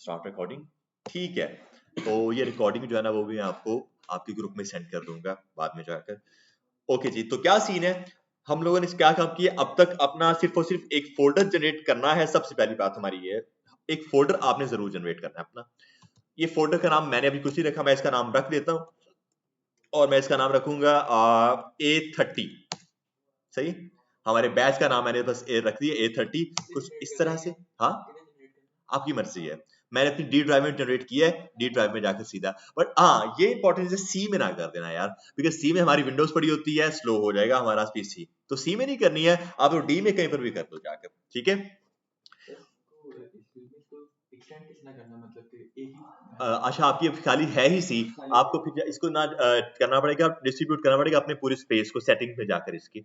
Start recording. ठीक है, तो ये रिकॉर्डिंग जो है ना वो भी मैं आपको आपके ग्रुप में सेंड कर दूंगा बाद में जाकर। ओके जी, तो क्या सीन है, हम लोगों ने क्या काम किया अब तक, अपना सिर्फ और सिर्फ एक फोल्डर जनरेट करना है। सबसे पहली बात हमारी ये है, एक फोल्डर आपने जरूर जनरेट करना है अपना। ये फोल्डर का नाम मैंने अभी कुछ नहीं रखा, मैं इसका नाम रख देता हूं, और मैं इसका नाम रखूंगा A30। सही, हमारे बैच का नाम मैंने बस ए रख दिया A30, कुछ इस तरह से। हाँ, आपकी मर्जी है, मैंने अपनी डी ड्राइव में जनरेट किया है, डी ड्राइव में जाकर सीधा। बट हाँ, ये इंपॉर्टेंट है सी में ना कर देना यार, बिकॉज सी में हमारी विंडोज पड़ी होती है, स्लो हो जाएगा हमारा पीसी। तो सी में नहीं करनी है, आप तो डी में कहीं पर भी कर दो जाकर, ठीक है। अच्छा, आपकी खाली है ही सी, आपको फिर इसको ना करना पड़ेगा, डिस्ट्रीब्यूट करना पड़ेगा अपने पूरे स्पेस को, सेटिंग में जाकर इसकी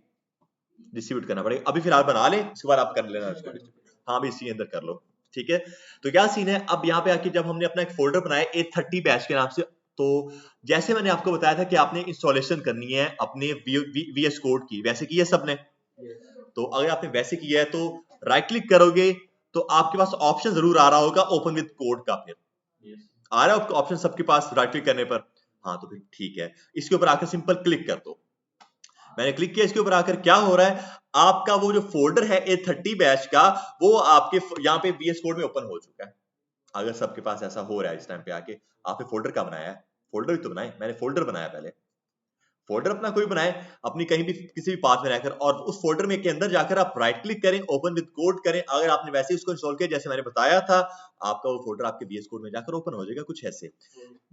डिस्ट्रीब्यूट करना पड़ेगा। अभी फिलहाल बना ले, उसके बाद आप कर लेना इसको डिस्ट्रीब्यूट। हाँ भी इसी अंदर कर लो, ठीक है। तो क्या सीन है, अब यहाँ पे आके जब हमने अपना एक फोल्डर बनाया A30 बैच के नाम से, तो जैसे मैंने आपको बताया था कि आपने इंस्टॉलेशन करनी है अपने VS कोड की, वैसे की है सबने। तो अगर आपने वैसे किया है तो राइट क्लिक करोगे तो आपके पास ऑप्शन जरूर आ रहा होगा ओपन विद कोड का, फिर आ रहा है ऑप्शन सबके पास राइट क्लिक करने पर। हाँ तो फिर ठीक है, इसके ऊपर आकर सिंपल क्लिक कर दो। मैंने क्लिक किया, इसके ऊपर आकर क्या हो रहा है, आपका वो जो फोल्डर है A30 बैच का, वो आपके यहाँ पे VS कोड में ओपन हो चुका है। अगर सबके पास ऐसा हो रहा है इस टाइम पे आके, आपने फोल्डर का बनाया है, फोल्डर भी तो बनाए, मैंने फोल्डर बनाया पहले। फोल्डर अपना कोई बनाए अपनी कहीं भी किसी भी पाथ में रहकर, और उस फोल्डर में के अंदर जाकर आप राइट क्लिक करें, ओपन विद कोड करें। अगर आपने वैसे ही उसको इंस्टॉल किया जैसे मैंने बताया था, आपका वो फोल्डर आपके VS कोड में जाकर ओपन हो जाएगा, कुछ ऐसे।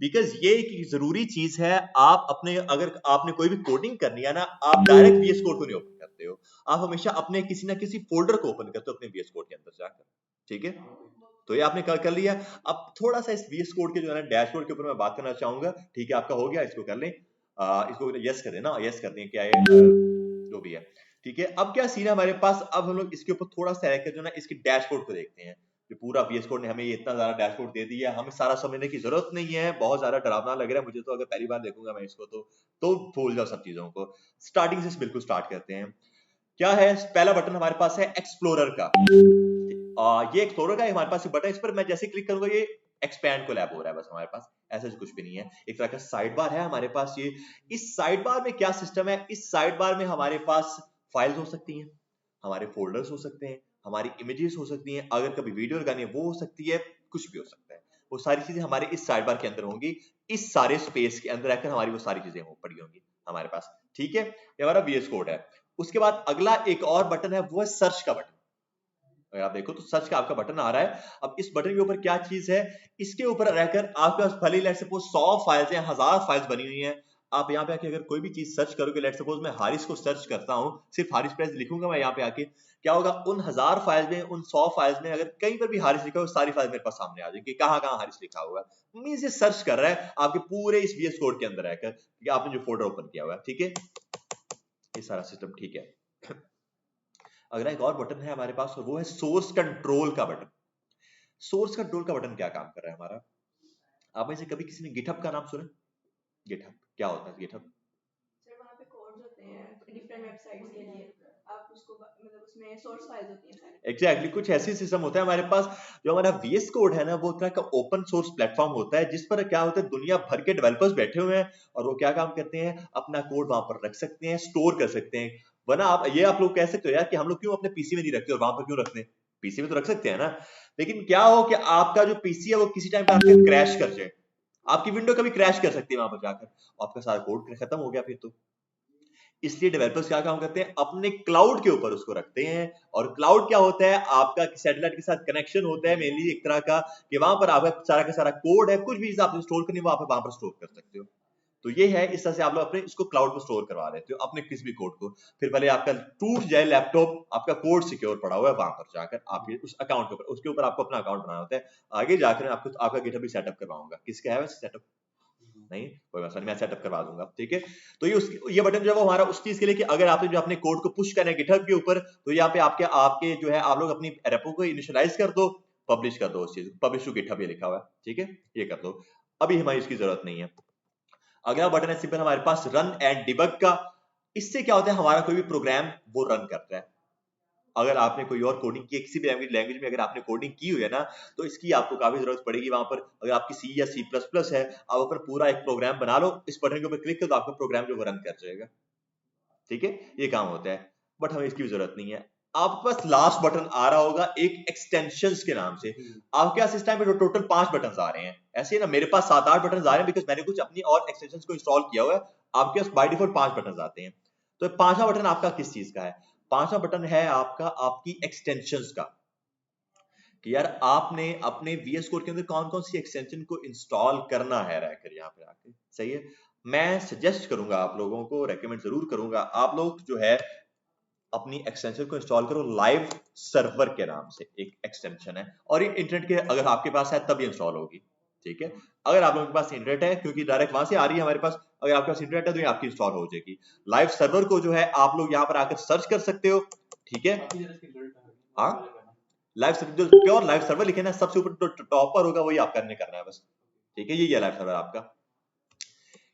बिकॉज ये एक जरूरी चीज है, आप अपने अगर आपने कोई भी कोडिंग करनी है ना, आप डायरेक्ट VS कोड को नहीं ओपन करते हो, आप हमेशा अपने किसी ना किसी फोल्डर को ओपन करते हो अपने VS कोड के अंदर जाकर, ठीक है। तो ये आपने कर लिया। अब थोड़ा सा इस VS कोड के जो है ना डैशबोर्ड के ऊपर मैं बात करना चाहूंगा, ठीक है। आपका हो गया, इसको कर लें, इसको यस कर देना, यस कर दें, क्या है जो भी है, ठीक है। अब क्या सीन है हमारे पास, अब हम लोग इसके ऊपर थोड़ा सा रहकर जो ना इसकी डैशबोर्ड को देखते हैं। जो पूरा VS कोड ने हमें ये इतना ज्यादा डैशबोर्ड दे दिया, हमें सारा समझने की जरूरत नहीं है, बहुत ज्यादा डरावना लग रहा है मुझे तो, अगर पहली बार देखूंगा मैं इसको तो भूल जाओ सब चीजों को। स्टार्टिंग से बिल्कुल स्टार्ट करते हैं। क्या है, पहला बटन हमारे पास है एक्सप्लोरर का। ये एक्सप्लोरर का हमारे पास बटन, इस पर मैं जैसे क्लिक करूंगा ये एक्सपैंड को लैब हो रहा है बस हमारे पास, ऐसा कुछ भी नहीं है। एक तरह का साइड बार है हमारे पास ये। इस साइड बार में क्या सिस्टम है, इस साइड बार में हमारे पास फाइल्स हो सकती हैं, हमारे फोल्डर्स हो सकते हैं, हमारी इमेजेस हो सकती हैं, अगर कभी वीडियो लगानी है वो हो सकती है, कुछ भी हो सकता है। वो सारी चीजें हमारे इस साइड बार के अंदर होंगी, इस सारे स्पेस के अंदर रहकर हमारी वो सारी चीजें पड़ी होंगी हमारे पास, ठीक है। ये हमारा VS कोड है। उसके बाद अगला एक और बटन है, वो है सर्च का बटन। अगर आप देखो तो सर्च का आपका बटन आ रहा है। अब इस बटन के ऊपर क्या चीज है, इसके ऊपर रहकर आपके पास भले लेट्स सपोज 100 फाइल्स हैं, 1000 फाइल्स बनी हुई हैं, आप यहाँ पे आके अगर कोई भी चीज सर्च करोगे, लेट्स सपोज मैं हारिस को सर्च करता हूँ, सिर्फ हारिस प्रेस लिखूंगा मैं यहाँ पे आके, क्या होगा, उन 1000 फाइल्स में, उन 100 फाइल्स में अगर कहीं पर भी हारिस लिखा हो, सारी फाइल मेरे पास सामने आ जाएगी, कहाँ कहाँ हारिस लिखा हुआ है। मींस ये सर्च कर रहा है आपके पूरे इस VS कोड के अंदर रहकर कि आपने जो फोल्डर ओपन किया हुआ है, ठीक है। ये सारा सिस्टम ठीक है। अगला एक और बटन है हमारे पास, और वो है सोर्स कंट्रोल का बटन। सोर्स कंट्रोल का बटन क्या काम कर रहा है हमारा, आप में से कभी किसी ने गिटहब का नाम सुना? गिटहब क्या होता है गिटहब? सर वहाँ पे कोड्स होते हैं डिफरेंट वेबसाइट्स के लिए, आप उसको मतलब उसमें सोर्स फाइल्स होती हैं सारी। एग्जैक्टली कुछ ऐसी सिस्टम होता है हमारे पास। जो हमारा VS कोड है ना, वो तरह का ओपन सोर्स प्लेटफॉर्म होता है, जिस पर क्या होता है, दुनिया भर के डेवलपर्स बैठे हुए हैं, और वो क्या काम करते हैं, अपना कोड वहां पर रख सकते हैं, स्टोर कर सकते हैं। वरना आप लोग कह सकते हो यार कि हम लोग क्यों अपने पीसी में नहीं रखते और वहां पर क्यों रखते हैं, पीसी में तो रख सकते हैं ना। लेकिन क्या हो कि आपका जो पीसी है वो किसी टाइम पे आपके क्रैश कर जाए, आपकी विंडो कभी क्रैश कर सकती है वहां पर जाकर, आपका सारा कोड खत्म हो गया फिर तो। इसलिए डेवलपर्स क्या काम करते हैं, अपने क्लाउड के ऊपर उसको रखते हैं। और क्लाउड क्या होता है, आपका सैटेलाइट के साथ कनेक्शन होता है मेनली एक तरह का, कि वहां पर आपका सारा का सारा कोड है, कुछ भी चीज आपने स्टोर करनी है वो आप वहां पर स्टोर कर सकते हो। तो ये है, इस तरह से आप लोग अपने इसको क्लाउड पर स्टोर करवा देते हो अपने किसी भी कोड को। फिर भले आपका टूट जाए लैपटॉप, आपका कोड सिक्योर पड़ा हुआ है वहां पर जाकर, आप ये उस अकाउंट के ऊपर, उसके ऊपर आपको अपना अकाउंट बनाना होता है। आगे जाकर मैं आपको आपका गिटहब भी सेटअप करवाऊंगा, किसका है वैसे सेटअप? नहीं, कोई मसला नहीं, मैं सेटअप करवा दूंगा, ठीक है। तो ये बटन जो है वो हमारा उस चीज के लिए कि अगर आपने जो अपने कोड को पुश करना है गिटहब के ऊपर, तो यहाँ पे आपके आपके जो है आप लोग अपनी रेपो को इनिशियलाइज कर दो, पब्लिश कर दो, उस चीज पब्लिश टू गिटहब ये लिखा हुआ है, ठीक है, ये कर दो। अभी हमारी इसकी जरूरत नहीं है। अगला बटन है सिंपल हमारे पास रन एंड डिबग का। इससे क्या होता है, हमारा कोई भी प्रोग्राम वो रन करता है, अगर आपने कोई और कोडिंग की किसी भी लैंग्वेज में अगर आपने कोडिंग की हुई है ना, तो इसकी आपको काफी जरूरत पड़ेगी वहां पर। अगर आपकी सी या सी प्लस प्लस है, आप अपना पूरा एक प्रोग्राम बना लो, इस बटन के ऊपर क्लिक करो तो आपका प्रोग्राम जो रन कर जाएगा। ठीक है, ये काम होता है, बट हमें इसकी भी जरूरत नहीं है। आपके पास लास्ट बटन आ रहा होगा एक एक्सटेंशंस के नाम से। आपके पास इस टाइम पे टोटल 5 बटन आ रहे हैं, ऐसे ही ना मेरे पास 7-8 बटन आ रहे हैं, बिकॉज मैंने कुछ अपनी और एक्सटेंशंस को इंस्टॉल किया हुआ है। आपके पास बाय डिफॉल्ट 5 बटन आते हैं। तो 5वां बटन आपका किस चीज का है? 5वां बटन है आपका आपकी एक्सटेंशंस का, कि यार आपने अपने VS कोड के अंदर कौन कौन सी एक्सटेंशन को इंस्टॉल करना है रहकर यहाँ पे आके। सही है, मैं सजेस्ट करूंगा आप लोगों को, रेकमेंड जरूर करूंगा, आप लोग जो है अपनी एक्सटेंशन को इंस्टॉल करो। लाइव सर्वर के नाम से एक एक्सटेंशन है, और ये इंटरनेट के अगर आपके पास है तब ये इंस्टॉल होगी। ठीक है, अगर आप लोगों के पास इंटरनेट है, क्योंकि डायरेक्ट वहां से आ रही है हमारे पास, अगर आपके पास इंटरनेट है तो ये आपकी इंस्टॉल हो जाएगी। लाइव सर्वर को जो है आप लोग यहाँ पर आकर सर्च कर सकते हो। ठीक है, हाँ, लाइव सर्वर, जो प्योर लाइव सर्वर लिखे ना, सबसे ऊपर जो टॉपर होगा वही आप करना है बस। ठीक है, ये लाइव सर्वर आपका,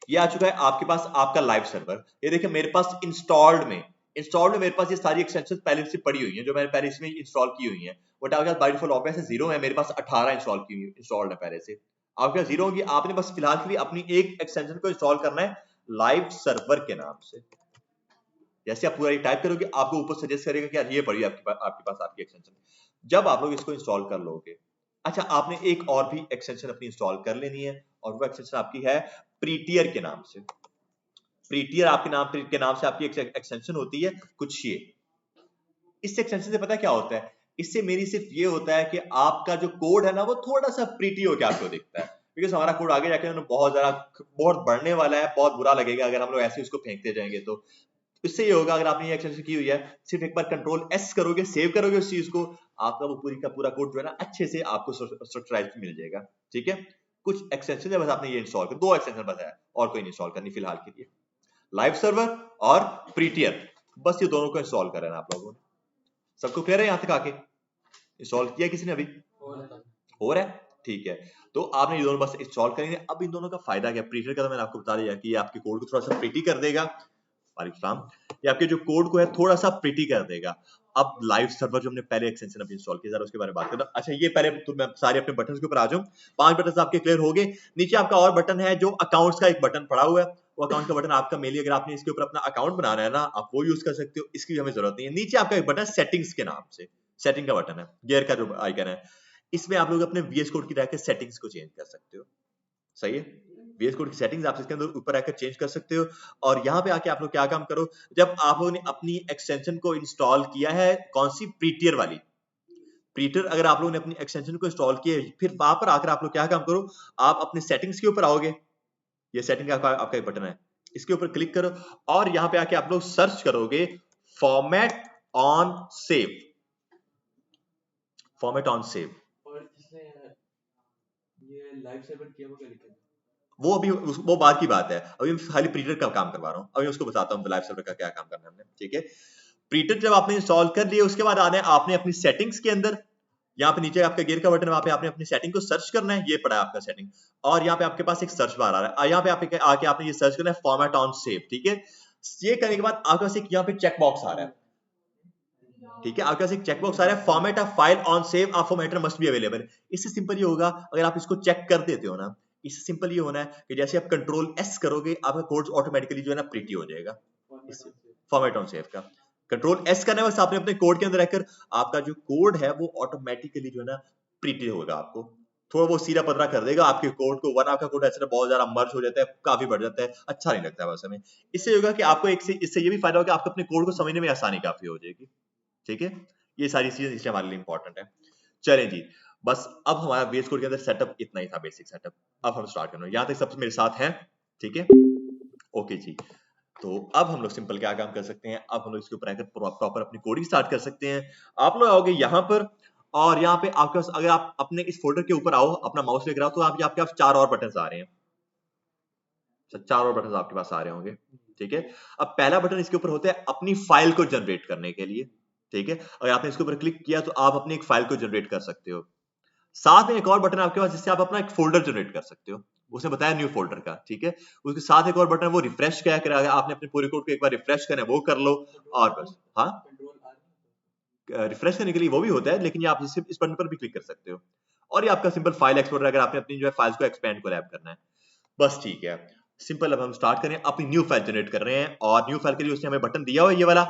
ये आ चुका है आपके पास आपका लाइव सर्वर। ये देखिए मेरे पास इंस्टॉल्ड में मेरे पास ये सारी एक्सटेंशंस पहले से पड़ी हुई हैं, जो मैंने पहले इसमें इंस्टॉल की हुई हैं। बट आपके पास बाय डिफॉल्ट ऑप्शन से 0 है, मेरे पास 18 इंस्टॉल्ड है पहले से। आपके पास 0 होगी, आपने बस फिलहाल के लिए अपनी एक एक्सटेंशन को इंस्टॉल करना है लाइव सर्वर के नाम से। जैसे आप पूरा ये टाइप करोगे, आपको ऊपर सजेस्ट करेगा कि यार ये पड़ी आपके पास आपकी एक्सटेंशन। जब आप लोग इसको इंस्टॉल कर लोगे, अच्छा आपने एक और भी एक्सटेंशन अपनी इंस्टॉल कर लेनी है, और वो एक्सटेंशन आपकी है प्रीटियर के नाम से। प्रीटियर आपके नाम से आपकी एक्सटेंशन होती है कुछ ये। इस एक्सटेंशन से पता क्या होता है? इससे मेरी सिर्फ ये होता है कि आपका जो कोड है ना वो थोड़ा सा प्रीटी होकर आपको दिखता है, बिकॉज हमारा कोड आगे जाके बहुत बढ़ने वाला है, बहुत बुरा लगेगा अगर हम लोग ऐसे उसको फेंकते जाएंगे। तो इससे ये होगा, अगर आपने ये एक्सटेंशन की हुई है, सिर्फ एक बार कंट्रोल एस करोगे, सेव करोगे उस चीज को, आपका वो पूरी का पूरा कोड जो है ना अच्छे से आपको स्ट्रक्चराइज मिल जाएगा। ठीक है, कुछ एक्सटेंशन है बस आपने ये इंस्टॉल कर, 2 एक्सटेंशन बस है, और कोई नहीं इंस्टॉल करनी फिलहाल के लिए। लाइव सर्वर और प्रीटियर, बस ये दोनों को इंस्टॉल करना है आप लोगों ने। सबको क्लियर है यहाँ तक आके? इंस्टॉल किया किसी ने अभी? हो रहा है, ठीक है। तो आपने ये दोनों बस इंस्टॉल करेंगे। अब इन दोनों का फायदा क्या? प्रीटियर का तो मैंने आपको बता दिया कि ये आपके कोड को थोड़ा सा प्रीटी कर देगा। ये आपके जो कोड को है थोड़ा सा प्रीटी कर देगा। अब लाइव सर्वर जो हमने पहले एक्सटेंशन अभी इंस्टॉल किया, जरा उसके बारे में बात करना। अच्छा, ये पहले तो मैं सारे अपने बटन के ऊपर आ जाऊं। 5 बटन आपके क्लियर हो गए। नीचे आपका और बटन है जो अकाउंट्स का एक बटन पड़ा हुआ है। वो अकाउंट का बटन आपका मेनली, अगर आपने इसके ऊपर अपना अकाउंट बनाना है ना, आप वो यूज कर सकते हो, इसकी हमें जरूरत नहीं है। नीचे आपका एक बटन सेटिंग्स के नाम से, सेटिंग का बटन है, गियर का जो आइकन है, इसमें आप लोग अपने VS कोड की जाकर सेटिंग्स को चेंज कर सकते हो। सही है, VS कोड की सेटिंग्स आप इसके अंदर ऊपर आकर चेंज कर सकते हो। और यहाँ पे आके आप लोग क्या काम करो, जब आप लोगों ने अपनी एक्सटेंशन को इंस्टॉल किया है, कौन सी? प्रीटियर वाली। प्रीटियर अगर आप लोगों ने अपनी एक्सटेंशन को इंस्टॉल किया है, फिर वहां पर आकर आप लोग क्या काम करो, आप अपने सेटिंग्स के ऊपर आओगे। ये सेटिंग आपका एक बटन है, इसके ऊपर क्लिक करो, और यहाँ पे आके आप लोग सर्च करोगे format on save. Format on save, और जिसने ये लाइव सर्वर किया वो क्या लिखा है? वो अभी वो बात की बात है, अभी मैं खाली प्रीटर का काम करवा रहा हूँ। अभी उसको बताता हूँ लाइव सर्वर का क्या काम करना है हमने। ठीक है, प्रीटर जब आपने इंस्टॉल कर लिया, उसके बाद आना है आपने अपनी सेटिंग्स के अंदर, यहाँ पे नीचे आपका गियर का बटन है, वहां पे आपने अपनी सेटिंग को सर्च करना है। ये पड़ा है आपका सेटिंग, और यहाँ पे आपके पास एक सर्च बार आ रहा है, यहाँ पे आके आपने ये सर्च करना है फॉर्मेट ऑन सेव। ठीक है, ये करने के बाद आपके पास एक यहाँ पे चेक बॉक्स आ रहा है। ठीक है, आपके पास एक चेक बॉक्स आ रहा है, format of file on save of formatter must be available. इससे सिंपल ये होगा, अगर आप इसको चेक कर देते हो ना, इससे सिंपल ये होना है कि जैसे आप कंट्रोल एस करोगे, आपका कोड ऑटोमेटिकली जो है ना प्रीटी हो जाएगा। फॉर्मेट ऑन सेव का कंट्रोल एस करने बस आपने अपने कोड के अंदर रहकर, आपका जो कोड है वो ऑटोमेटिकली जो है ना प्रीटी होगा। आपको थोड़ा वो सीधा पतला कर देगा आपके कोड को, वरना आपका कोड ऐसे बहुत ज्यादा मर्ज हो जाता है, काफी बढ़ जाता है, अच्छा नहीं लगता है बस हमें। इससे होगा कि आपको इससे ये भी फायदा होगा, आपको अपने कोड को समझने में आसानी काफी हो जाएगी। ठीक है, ये सारी चीजें इसलिए हमारे लिए इंपॉर्टेंट है। चलें जी, बस अब हमारा VS कोड के अंदर सेटअप इतना ही था, बेसिक सेटअप। अब हम स्टार्ट करना, यहाँ तक सब मेरे साथ हैं? ठीक है, ओके जी। तो अब हम लोग सिंपल क्या काम कर सकते हैं, अब हम लोग इसके ऊपर आकर प्रॉपर अपनी कोडिंग स्टार्ट कर सकते हैं। आप लोग आओगे यहाँ पर, और यहाँ पे आपके पास, अगर आप अपने इस फोल्डर के ऊपर आओ, अपना माउस लेकर आओ, तो आपके पास 4 और बटन आ रहे हैं। 4 और बटन आपके पास आ रहे होंगे। ठीक है, अब पहला बटन इसके ऊपर होता है अपनी फाइल को जनरेट करने के लिए। ठीक है, अगर आपने इसके ऊपर क्लिक किया तो आप अपनी एक फाइल को जनरेट कर सकते हो। साथ में एक और बटन आपके पास, जिससे आप अपना एक फोल्डर जनरेट कर सकते हो, उसने बताया न्यू फोल्डर का। ठीक है, उसके साथ एक और बटन, वो रिफ्रेश क्या करेगा, आपने अपने पूरे कोड को एक बार रिफ्रेश करना है, वो कर लो, और बस। हाँ, रिफ्रेश करने के लिए वो भी होता है, लेकिन ये आप सिर्फ इस बटन पर भी क्लिक कर सकते हो। और ये आपका सिंपल फाइल एक्सप्लोरर, अगर आपने अपनी जो है फाइल्स को एक्सपेंड कोलैब करना है, बस ठीक है। सिंपल अब हम स्टार्ट करें, अपनी न्यू फाइल जनरेट कर रहे हैं, और न्यू फाइल के लिए उसने हमें बटन दिया हुआ है ये वाला,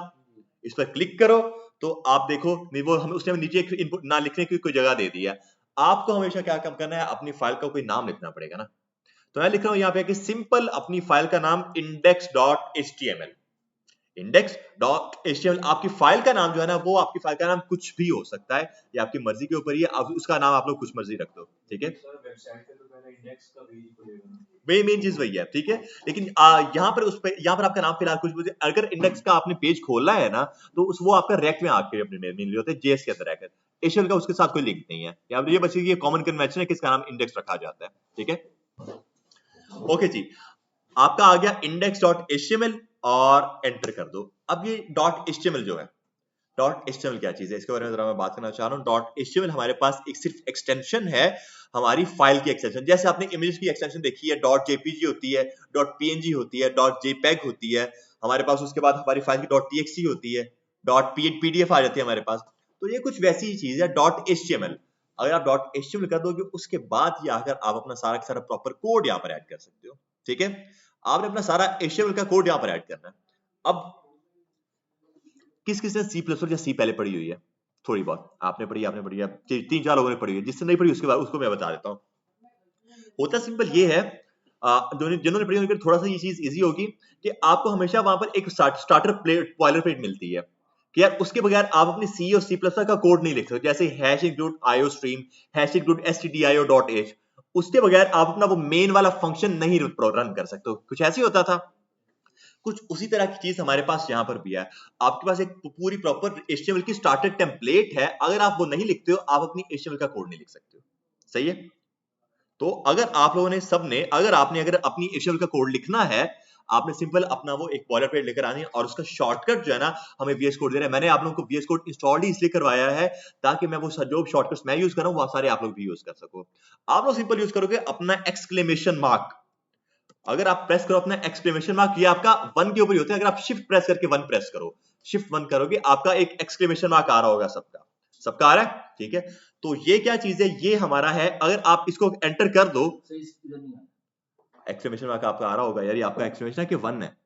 इस पर क्लिक करो तो आप देखो वो हम उसने हमें नीचे एक इनपुट ना लिखने की कोई जगह दे दी है। आपको हमेशा क्या काम करना है, अपनी फाइल का कोई नाम लिखना पड़ेगा ना। तो मैं लिख रहा हूं यहाँ पे कि सिंपल अपनी फाइल का नाम index.html। index.html आपकी फाइल का नाम जो है ना, वो आपकी फाइल का नाम कुछ भी हो सकता है, ये आपकी मर्जी के ऊपर ही है, अब उसका नाम आप लोग कुछ मर्जी रख दो, ठीक है। सर वेबसाइट पे तो पहले इंडेक्स का पेज खुलेगा ना। वही मेन चीज वही है, ठीक है। लेकिन यहाँ पर उस पे यहाँ पर आपका नाम फिलहाल कुछ भी, अगर इंडेक्स का आपने पेज खोला है ना, तो उस वो आपका रेक्ट में आके अपने मेनली होता है, जेएस के अंदर रहकर, एचटीएमएल का उसके साथ कोई लिंक नहीं है। यहाँ पर ये बस ये कॉमन कन्वेंशन है कि इसका नाम इंडेक्स रखा जाता है, ठीक है। ओके जी, आपका आ गया index.html और एंटर कर दो। अब ये .html जो है, .html क्या चीज है, इसके बारे में जरा मैं बात करना चाह रहा हूँ। .html हमारे पास एक सिर्फ एक्सटेंशन है, हमारी फाइल की एक्सटेंशन। जैसे आपने इमेजेस की एक्सटेंशन देखी है, .jpg होती है, .png होती है, .jpeg होती है हमारे पास, उसके बाद हमारी फाइल की .txt होती है, .pdf आ जाती है हमारे पास। तो ये कुछ वैसी ही चीज है .html। अगर आप .html कर दोगे, उसके बाद ये आकर आप अपना सारा का सारा प्रॉपर कोड यहाँ पर ऐड कर सकते हो, ठीक है। आपने अपना सारा HTML का कोड यहाँ पर ऐड करना है। अब किस किसने सी प्लस या सी पहले पढ़ी हुई है? थोड़ी बहुत आपने पढ़ी है, 3-4 लोगों ने पढ़ी है। जिसने नहीं पढ़ी उसके बाद उसको मैं बता देता हूँ। होता सिंपल ये है, जिन्होंने पढ़ी उनके लिए थोड़ा सा ये चीज इजी होगी कि आपको हमेशा वहां पर एक स्टार्टर बॉयलर प्लेट मिलती है कि यार उसके बगैर आप अपनी सी और सी प्लस का कोड नहीं लिख सकते। जैसे hash include iostream, hash include stdio.h, उसके बगैर आप अपना वो मेन वाला फंक्शन नहीं रन कर सकते। कुछ ऐसे होता था, कुछ उसी तरह की चीज हमारे पास यहाँ पर भी है। आपके पास एक पूरी प्रॉपर HTML की स्टार्टर टेम्पलेट है, अगर आप वो नहीं लिखते हो, आप अपनी HTML का कोड नहीं लिख सकते हो, सही है। तो अगर आप लोगों ने सबने अगर अपनी HTML का कोड लिखना है, आपने सिंपल अपना वो एक बॉयलर प्लेट लेकर आनी है, और उसका शॉर्टकट जो है ना, हमें VS कोड दे रहा है। मैंने आप लोगों को VS कोड इंस्टॉल्ड ही इसलिए करवाया है ताकि मैं वो जो शॉर्टकट्स मैं यूज कर रहा हूँ, वो सारे आप लोग भी यूज कर सको। आप लोग सिंपल यूज करोगे अपना एक्सक्लेमेशन मार्क। अगर आप प्रेस करो अपना एक्सक्लेमेशन मार्क, ये आपका 1 के ऊपर ही होता है। अगर आप शिफ्ट प्रेस करके 1 प्रेस करो, शिफ्ट 1 करोगे, आपका एक एक्सक्लेमेशन मार्क आ रहा होगा, सबका आ रहा है, ठीक है। तो ये क्या चीज है, ये हमारा है। अगर आप इसको एंटर कर दो, एक्सक्लेमेशन मार्क आपका आ रहा होगा यार, ये आपका एक्सक्लेमेशन है कि 1 है।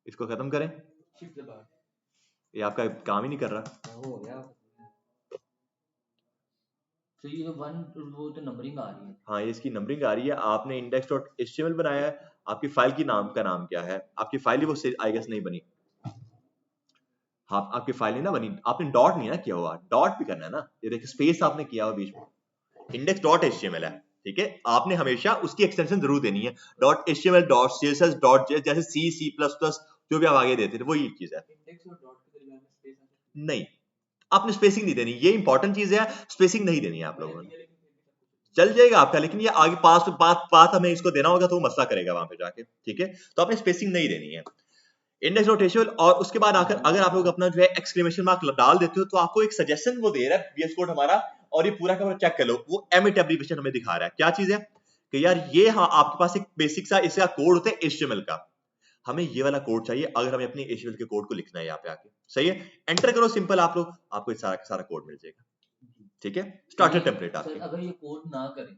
इसको खत्म करें, ये आपका काम ही नहीं कर रहा। हो गया तो ये 1 वो तो नंबरिंग आ रही है। हाँ, ये इसकी नंबरिंग आ रही है। आपने index.html बनाया है, आपकी फाइल की नाम का नाम क्या है? आपकी फाइल ही वो आई गेस नहीं बनी। हाँ, आपकी फाइल नहीं ना बनी, आपने डॉट नहीं ना किया हुआ, डॉट भी करना है ना। ये देखिए स्पेस आपने किया हुआ बीच में, index.html है, ठीक है। आपने हमेशा उसकी एक्सटेंशन जरूर देनी है, .html, .css, .js, जैसे C, C++, जो भी आप आगे देते थे वही चीज है। नहीं, आपने स्पेसिंग नहीं देनी, ये इंपॉर्टेंट चीज है, स्पेसिंग नहीं देनी है आप लोगों ने। चल जाएगा आपका, लेकिन ये आगे पास हमें इसको देना होगा तो वो मसला करेगा वहां पे जाके, ठीक है। तो आपने स्पेसिंग नहीं देनी है index.html। और उसके बाद आकर अगर आप लोग अपना जो है एक्सक्लेमेशन मार्क डाल देते हो, तो आपको एक सजेशन वो दे रहा है VS कोड हमारा, और ये पूरा का पूरा चेक कर लो, वो एमिट एब्रिविएशन हमें दिखा रहा है। क्या चीज है कि यार ये, हाँ, आपके पास एक बेसिक सा इसका कोड होता है HTML का, हमें ये वाला कोड चाहिए अगर हमें अपनी HTML के कोड को लिखना है यहाँ पे आके, सही है। एंटर करो सिंपल, आप लोग, आपको सारा का सारा कोड मिल जाएगा, ठीक है। स्टार्टर टेम्पलेट आपके। अगर ये कोड ना करें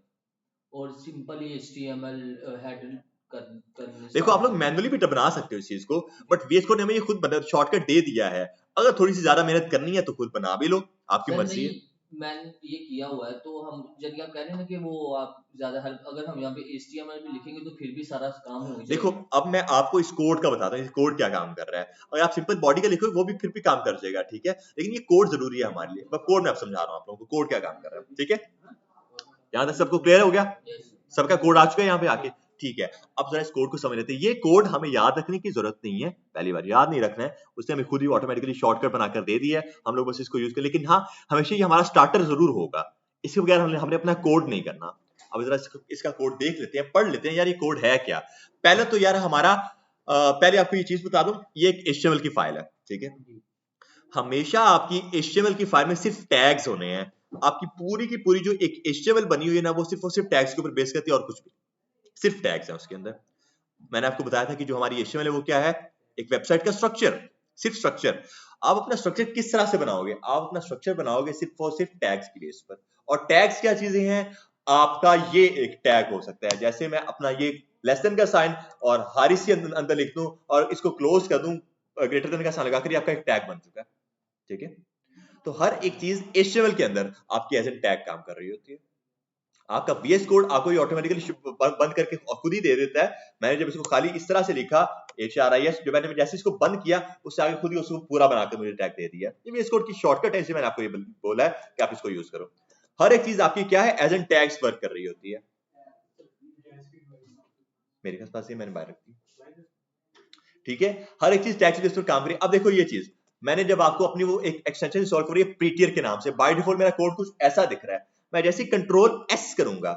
और सिंपली HTML हेड देखो, आप लोग मैनुअली भी बना सकते हो इस चीज को, बट VS कोड ने हमें ये खुद शॉर्टकट दे दिया है। अगर थोड़ी सी ज्यादा मेहनत करनी है तो खुद बना भी लो, आपकी मर्जी है। मैंने ये किया हुआ है, तो हम जब आप कह रहे हैं ना कि वो आप ज्यादा हेल्प, अगर हम यहाँ पे HTML भी लिखेंगे तो फिर भी सारा काम हो जाएगा। देखो, अब मैं आपको इस कोड का बताता हूँ, इस कोड क्या काम कर रहा है। अगर आप सिंपल बॉडी का लिखोगे वो भी फिर भी काम कर जाएगा, ठीक है, लेकिन ये कोड जरूरी है हमारे लिए। मैं कोड में आप समझा रहा हूँ आप लोगों को कोड क्या काम कर रहा है, ठीक है। यहाँ तक सबको क्लियर हो गया, सबका कोड आ चुका है यहाँ पे आके, ठीक है। अब जरा इस कोड को समझ लेते हैं। ये कोड हमें याद रखने की जरूरत नहीं है, पहली बार याद नहीं रखना है, उसने हमें खुद ही ऑटोमेटिकली शॉर्टकट बनाकर दे दिया है, हम लोग बस इसको यूज करें। लेकिन हाँ, हमेशा ये हमारा स्टार्टर जरूर होगा, इसके बगैर हमने अपना कोड नहीं करना। अब जरा इसका कोड देख लेते हैं, पढ़ लेते हैं यार ये कोड है क्या। पहले तो यार हमारा पहले आपको ये चीज बता दूं, ये एक HTML की फाइल है, ठीक है। हमेशा आपकी HTML की फाइल में सिर्फ टैग्स होने हैं। आपकी पूरी की पूरी जो एक HTML बनी हुई है ना, वो सिर्फ और सिर्फ टैग्स के ऊपर बेस करती है, और कुछ भी सिर्फ टैग्स हैं उसके अंदर। मैंने आपको बताया था कि जो हमारी HTML है वो क्या है, एक वेबसाइट का स्ट्रक्चर, सिर्फ स्ट्रक्चर। आप अपना स्ट्रक्चर किस तरह से बनाओगे? आप अपना स्ट्रक्चर बनाओगे सिर्फ और सिर्फ टैग्स की बेस पर। और टैग्स क्या चीजें हैं? आपका ये एक टैग हो सकता है, जैसे मैं अपना ये लेस देन का साइन और हारिस के अंदर लिख दूं और इसको क्लोज कर दूं, ग्रेटर देन का साइन लगाकर आपका एक टैग बन चुका है। ठीक है, तो हर एक चीज HTML के अंदर आपकी एज ए टैग काम कर रही होती है। आपका VS कोड आपको ये ऑटोमेटिकली बंद करके खुद ही दे देता है। मैंने जब इसको खाली इस तरह से लिखा HRIS, जो मैंने जैसे इसको बंद किया उससे आगे खुद ही उसको पूरा बनाकर मुझे टैग दे दिया। ये VS कोड की शॉर्टकट है, इसलिए मैंने आपको ये बोला है कि आप इसको यूज करो। हर एक चीज आपकी क्या है, एज एन टैग्स वर्क कर रही होती है। मेरे पास ये मैंने बाहर रखी, ठीक है, हर एक चीज टैग्स के बेस पर काम करी। अब देखो ये चीज मैंने जब आपको अपनी वो एक एक्सटेंशन सॉल्व करी है प्रीटियर के नाम से, बाय डिफॉल्ट मेरा कोड कुछ ऐसा दिख रहा है। मैं जैसे कंट्रोल S करूंगा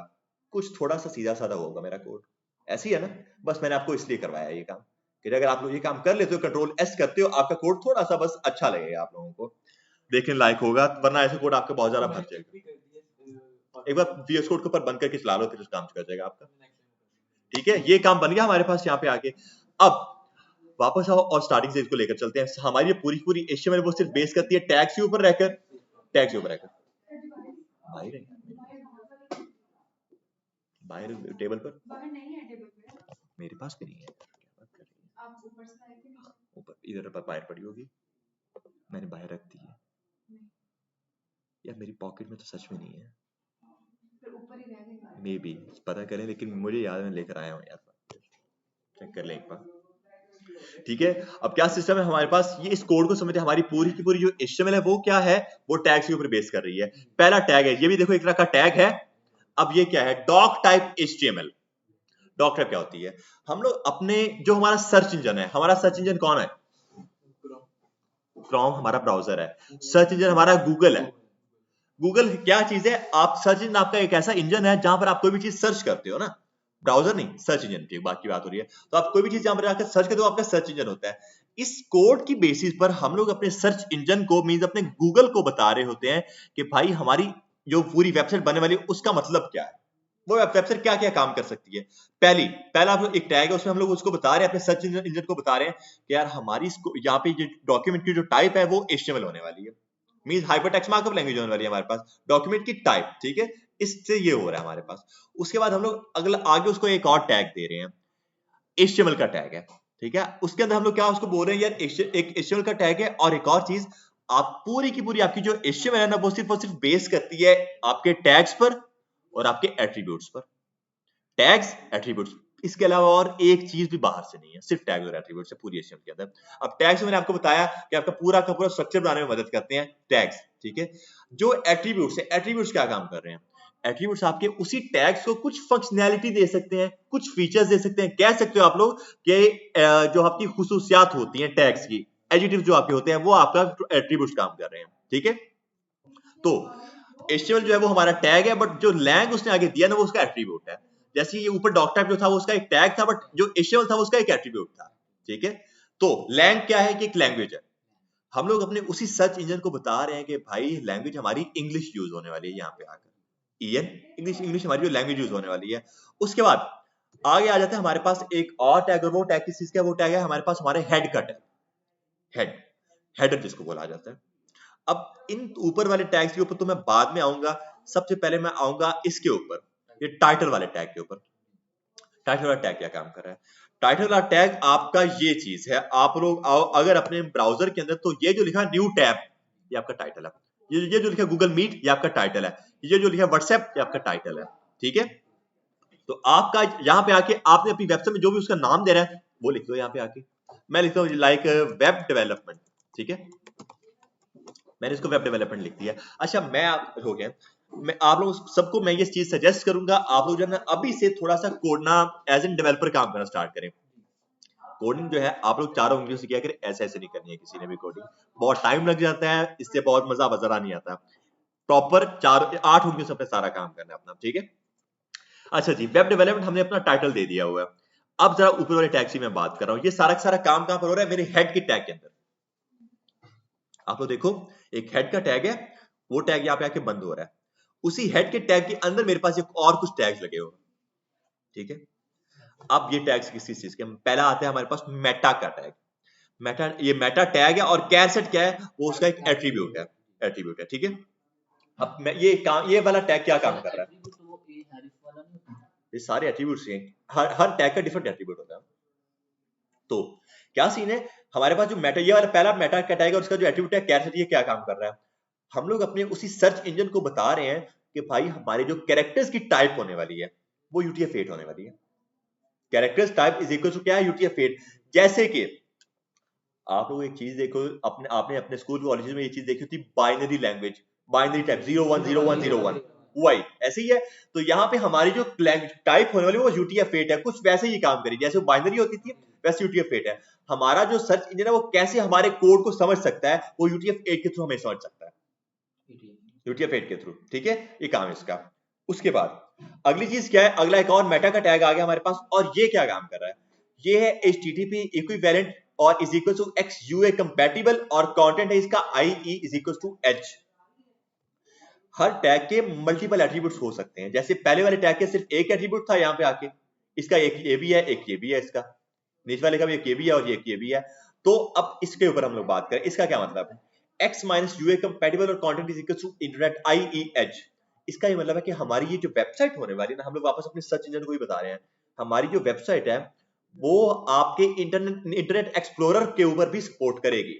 कुछ थोड़ा सा सीधा साधा होगा मेरा कोड, ऐसे ही है ना। बस मैंने आपको इसलिए करवाया ये काम कि अगर आप लोग ये काम कर लेते हो, कंट्रोल S करते हो, आपका कोड थोड़ा सा बस अच्छा लगेगा, आप लोगों को देखने लायक होगा, वरना ऐसे कोड आपका बहुत ज्यादा भर जाएगा। एक बार VS कोड के ऊपर बंद करके चला लो, फिर काम कर जाएगा आपका। ठीक है, ये काम बन गया हमारे पास यहाँ पे आके। अब वापस आओ और स्टार्टिंग से इसको लेकर चलते हैं। हमारी पूरी पूरी HTML वो सिर्फ बेस करती है टैग्स के ऊपर रहकर, टैग्स के ऊपर रहकर। बाहर टेबल पर, मेरे पास भी नहीं है, आप ऊपर से आए थे, ऊपर इधर पर बाहर पड़ी होगी, मैंने बाहर रख दी है यार, मेरी पॉकेट में तो सच में नहीं है, मे बी पता करें, लेकिन मुझे याद है मैं लेकर आया हूँ यार, चेक कर लें एक बार। ठीक है, अब क्या सिस्टम है हमारे पास, ये इस कोड को समझते हैं। हमारी पूरी की पूरी जो HTML है वो क्या है, वो टैग्स के ऊपर बेस कर रही है। पहला टैग है, ये भी देखो एक तरह का टैग है। अब ये क्या है, doc type HTML। Doc type क्या होती है, हम लोग अपने जो हमारा सर्च इंजन है, हमारा सर्च इंजन कौन है, क्रोम हमारा ब्राउजर है। सर्च इंजन हमारा गूगल है। गूगल क्या चीज है, आप सर्च इंजन आपका एक ऐसा इंजन है जहां पर आप कोई भी चीज सर्च करते हो ना, ब्राउजर नहीं, सर्च इंजन की बात हो रही है। तो आप कोई भी चीज जहां पर जाकर सर्च करते हो, आपका सर्च इंजन होता है। इस कोड की बेसिस पर हम लोग अपने सर्च इंजन को, मींस अपने गूगल को बता रहे होते हैं कि भाई हमारी जो पूरी वेबसाइट बनने वाली है उसका मतलब क्या है, वो वेबसाइट क्या क्या काम कर सकती है। पहला एक टैग है, उसमें हम लोग उसको बता रहे हैं, अपने सर्च इंजन को बता रहे हैं कि यार हमारी यहाँ पे जो डॉक्यूमेंट की जो टाइप है वो HTML होने वाली है, मींस हाइपरटेक्स्ट मार्कअप लैंग्वेज होने वाली है हमारे पास, डॉक्यूमेंट की टाइप। ठीक है, इससे ये हो रहा है हमारे पास। उसके बाद हम लोग अगला आगे उसको एक और टैग दे रहे हैं, HTML का टैग है। ठीक है, उसके अंदर हम लोग क्या उसको बोल रहे हैं यार, एक HTML का टैग है। और एक और चीज, आप पूरी की पूरी आपकी जो HTML है ना, वो सिर्फ और सिर्फ बेस करती है आपके टैग्स पर और आपके एट्रीब्यूट्स पर। टैग्स, एट्रीब्यूट्स, इसके अलावा और एक चीज भी बाहर से नहीं है, सिर्फ टैग्स और एट्रीब्यूट्स है पूरी HTML के अंदर। अब टैग्स मैंने आपको बताया कि आपका पूरा का पूरा स्ट्रक्चर बनाने में मदद करते हैं टैग्स। ठीक है, जो एट्रीब्यूट्स है, एट्रीब्यूट्स क्या काम कर रहे हैं, एट्रीब्यूट्स आपके उसी टैग्स को कुछ फंक्शनैलिटी दे सकते हैं, कुछ फीचर्स दे सकते हैं। कह सकते हो आप लोग कि जो आपकी खुसूसियात होती हैं टैग्स की, एडजेक्टिव जो आपके होते हैं, वो आपका एट्रीब्यूट्स काम कर रहे हैं। ठीक है, तो HTML जो है वो हमारा टैग है, बट जो लैंग उसने आगे दिया ना वो उसका एट्रीब्यूट है। जैसे ये ऊपर डॉक टाइप जो था वो उसका एक टैग था, बट जो HTML था वो उसका एक एट्रीब्यूट था। ठीक है, तो लैंग क्या है कि एक लैंग्वेज है। हम लोग अपने उसी सर्च इंजन को बता रहे हैं कि भाई लैंग्वेज हमारी इंग्लिश यूज होने वाली है, यहाँ पे आकर इंग्लिश हमारी जो लैंग्वेज यूज होने वाली है। उसके बाद आगे आ जाते हैं हमारे पास एक और टैग, और वो टैग किस चीज का, वो टैग है हमारे पास हमारे हेड का टैग, हेडर जिसको बोला जाता है। अब इन ऊपर वाले टैग्स के ऊपर तो मैं बाद में आऊंगा, सबसे पहले मैं आऊंगा इसके ऊपर, ये टाइटल वाले टैग के ऊपर। टाइटल वाला टैग क्या काम कर रहा है, टाइटल वाला टैग आपका ये चीज है। आप लोग अगर अपने ब्राउजर के अंदर, तो ये जो लिखा न्यू टैब ये आपका टाइटल है, ये जो लिखा गूगल मीट ये आपका टाइटल है, ये जो लिखा व्हाट्सएप ये आपका टाइटल है। ठीक है, तो आपका यहाँ पे आके आपने अपनी वेबसाइट में जो भी उसका नाम दे रहा है वो लिख दो यहाँ पे आके। मैं लिखता हूँ लाइक वेब डेवलपमेंट। ठीक है, मैंने इसको वेब डेवलपमेंट लिख दिया। अच्छा, मैं हो गया, मैं आप लोग सबको मैं ये चीज सजेस्ट करूंगा, आप लोग जो है ना अभी से थोड़ा सा कोडना एज एन डेवलपर काम करना स्टार्ट करें। कोडिंग जो है आप लोग चारों उंगलियों से किया करें, ऐसे ऐसे नहीं करनी है किसी ने भी कोडिंग, बहुत टाइम लग जाता है, इससे बहुत मजा वजरा नहीं आता। प्रॉपर 8 उंगलियों से अपने सारा काम करना है अपना। ठीक है, अच्छा जी, वेब डेवलपमेंट हमने अपना टाइटल दे दिया हुआ है। अब जरा ऊपर वाले टैग की मैं बात कर रहा हूँ, ये सारा सारा काम कहां पर हो रहा है, मेरे हेड के टैग के अंदर। आप लोग देखो, एक हेड का टैग है, वो टैग यहाँ पे आके बंद हो रहा है। उसी हेड के टैग के अंदर मेरे पास एक और कुछ टैग्स लगे हुए। ठीक है, अब ये टैग्स किसी चीज के, पहला आता है हमारे पास मेटा का टैग। मेटा, ये मेटा टैग है, और कैरसेट क्या है, वो उसका एक एट्रीब्यूट है, ठीक है। अब मैं ये वाला टैग क्या काम कर रहा है, एट्रीब्यूट तो वो ए हैरिफ वाला नहीं होता? ये सारे एट्रीब्यूट्स हैं, हर टैग का डिफरेंट एट्रीब्यूट होता है। तो क्या सीन है, हमारे पास जो मेटा, ये वाला पहला मेटा का टैग है, और उसका जो एट्रीब्यूट है कैरसेट, ये क्या काम कर रहा है, हम लोग अपने उसी सर्च इंजन को बता रहे हैं कि भाई हमारे जो कैरेक्टर्स की टाइप होने वाली है वो UTF-8 होने वाली है। Characters type is equal to क्या है, UTF-8। जैसे कि आप लोग एक चीज देखो, आपने अपने स्कूल कॉलेज में ये चीज देखी होती, बाइनरी लैंग्वेज, बाइनरी टाइप 010101, वाई ऐसे ही है। तो यहाँ पे हमारी जो टाइप होने वाली वो UTF-8 है, कुछ वैसे ही काम करेगी जैसे बाइनरी होती थी, वैसे UTF-8 है। हमारा जो सर्च इंजन है वो कैसे हमारे कोड को समझ सकता है, वो UTF-8 के थ्रू हमें समझ सकता है, UTF-8 के थ्रू, ठीक है, ये काम है इसका। उसके बाद अगली चीज क्या है, अगला एक और मेटा का टैग आ गया हमारे पास, और ये क्या काम कर रहा है, ये है HTTP इक्विवेलेंट और is equal to XUA compatible, और कंटेंट है इसका IE is equal to H। हर टैग के मल्टीपल एट्रीब्यूट्स हो सकते हैं, जैसे पहले वाले टैग के सिर्फ एक एट्रीब्यूट था, यहाँ पे आके इसका एक ये भी है, एक ये भी है, इसका नीचे वाले का भी एक ये भी है और एक ये भी है। तो अब इसके ऊपर हम लोग बात करें, इसका क्या मतलब है, X-UA कंपैटिबल और content is equal to internet IEH। इसका ये मतलब है कि हमारी ये जो वेबसाइट होने वाली है ना, हम लोग वापस अपने सर्च इंजन को ही बता रहे हैं, हमारी जो वेबसाइट है वो आपके इंटरनेट एक्सप्लोरर के ऊपर भी सपोर्ट करेगी।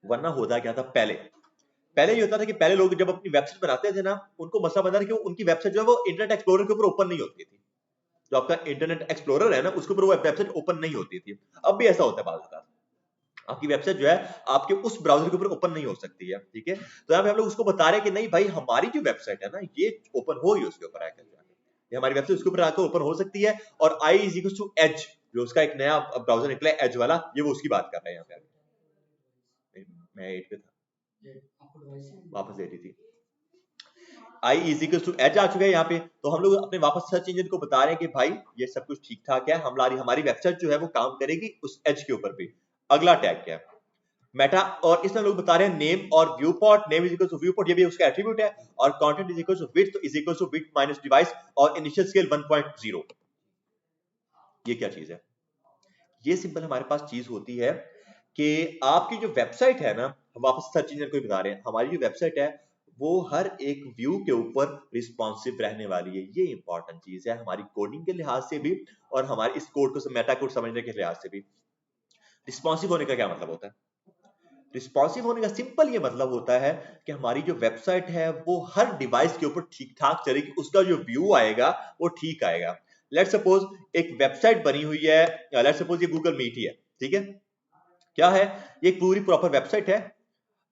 वरना होता क्या था, पहले ये होता था कि पहले लोग जब अपनी वेबसाइट बनाते थे ना, उनको मसला बना था कि उनकी वेबसाइट जो है वो इंटरनेट एक्सप्लोरर के ऊपर ओपन नहीं होती थी। जो आपका इंटरनेट एक्सप्लोरर है ना, उसके ऊपर वो वेबसाइट ओपन नहीं होती थी। अब भी ऐसा होता है, बात आपकी वेबसाइट जो है आपके उस ब्राउजर के ऊपर ओपन नहीं हो सकती है, ठीक है। तो यहाँ पे हम लोग उसको बता रहे हैं कि नहीं भाई, हमारी जो वेबसाइट है ना, ये ओपन हो ही उसके ऊपर आकर जाके, ये हमारी वेबसाइट उसके ऊपर आकर ओपन हो सकती है। और I is equal to Edge, जो उसका एक नया ब्राउजर निकला है एज वाला, ये वो उसकी बात कर रहे हैं यहाँ पे। मैं 8 पे था, वापस 8 थी। I is equal to Edge आ चुका है यहाँ पे। तो हम लोग अपने वापस सर्च इंजन को बता रहे हैं कि भाई ये सब कुछ ठीक ठाक है, हमारी वेबसाइट जो है वो काम करेगी उस एज के ऊपर भी। अगला टैग क्या है, मेटा, और इसमें लोग बता रहे हैं नेम और view port, name is equal to view port, ये भी उसका एट्रीब्यूट है, और content is equal to width is equal to width minus device और इनिशियल स्केल 1.0। ये क्या चीज है, ये सिंपल हमारे पास चीज होती है कि आपकी जो वेबसाइट है ना, हम वापस सर्च इंजन को ही बता रहे हैं, हमारी जो वेबसाइट है वो हर एक व्यू के ऊपर रिस्पॉन्सिव रहने वाली है। ये इंपॉर्टेंट चीज है हमारी कोडिंग के लिहाज से भी, और हमारे इस कोड को मेटा कोड समझने के लिहाज से भी। रिस्पॉन्सिव होने का क्या मतलब होता है, रिस्पॉन्सिव होने का सिंपल ये मतलब होता है कि हमारी जो वेबसाइट है वो हर डिवाइस के ऊपर ठीक ठाक चलेगी, उसका जो व्यू आएगा वो ठीक आएगा। लेट्स सपोज एक वेबसाइट बनी हुई है, लेट्स सपोज ये गूगल मीट ही है, ठीक है, क्या है, ये पूरी प्रॉपर वेबसाइट है।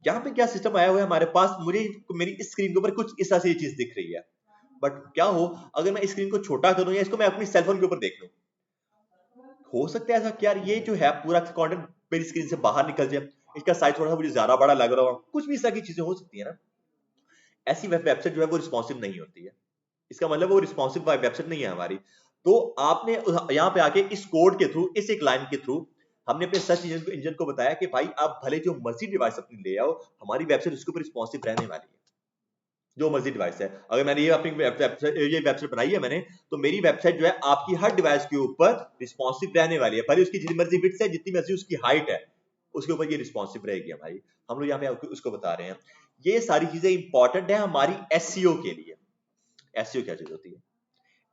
यहाँ पे क्या सिस्टम आया हुआ है हमारे पास, मुझे मेरी स्क्रीन के ऊपर कुछ इस तरह से ये चीज दिख रही है, बट क्या हो अगर मैं स्क्रीन को छोटा करूं या इसको मैं अपनी सेलफोन के ऊपर देख लूं, हो सकता है ऐसा कि यार ये जो है पूरा कंटेंट मेरी स्क्रीन से बाहर निकल जाए, इसका साइज थोड़ा सा मुझे ज्यादा बड़ा लग रहा हो, कुछ भी इस तरह की चीजें हो सकती है ना। ऐसी वेबसाइट जो है वो रिस्पॉन्सिव नहीं होती है, इसका मतलब वो रिस्पॉन्सिव वेबसाइट नहीं है हमारी। तो आपने यहाँ पे आके इस कोड के थ्रू, इस एक लाइन के थ्रू हमने अपने सर्च इंजन को बताया कि भाई आप भले जो मर्जी डिवाइस अपनी ले आओ, हमारी वेबसाइट उसके ऊपर रिस्पॉन्सिव रहने वाली है, जो मर्जी डिवाइस है। अगर मैंने ये अपनी वेबसाइट बनाई है मैंने, तो मेरी वेबसाइट जो है आपकी हर डिवाइस के ऊपर रिस्पॉन्सिव रहने वाली है, भले उसकी जितनी मर्जी विड्थ है, जितनी मर्जी उसकी हाइट है, उसके ऊपर ये रिस्पॉन्सिव रहेगी हमारी। हम लोग यहाँ पे उसको बता रहे हैं। ये सारी चीजें इंपॉर्टेंट है हमारी एसईओ के लिए। एसईओ क्या चीज होती है,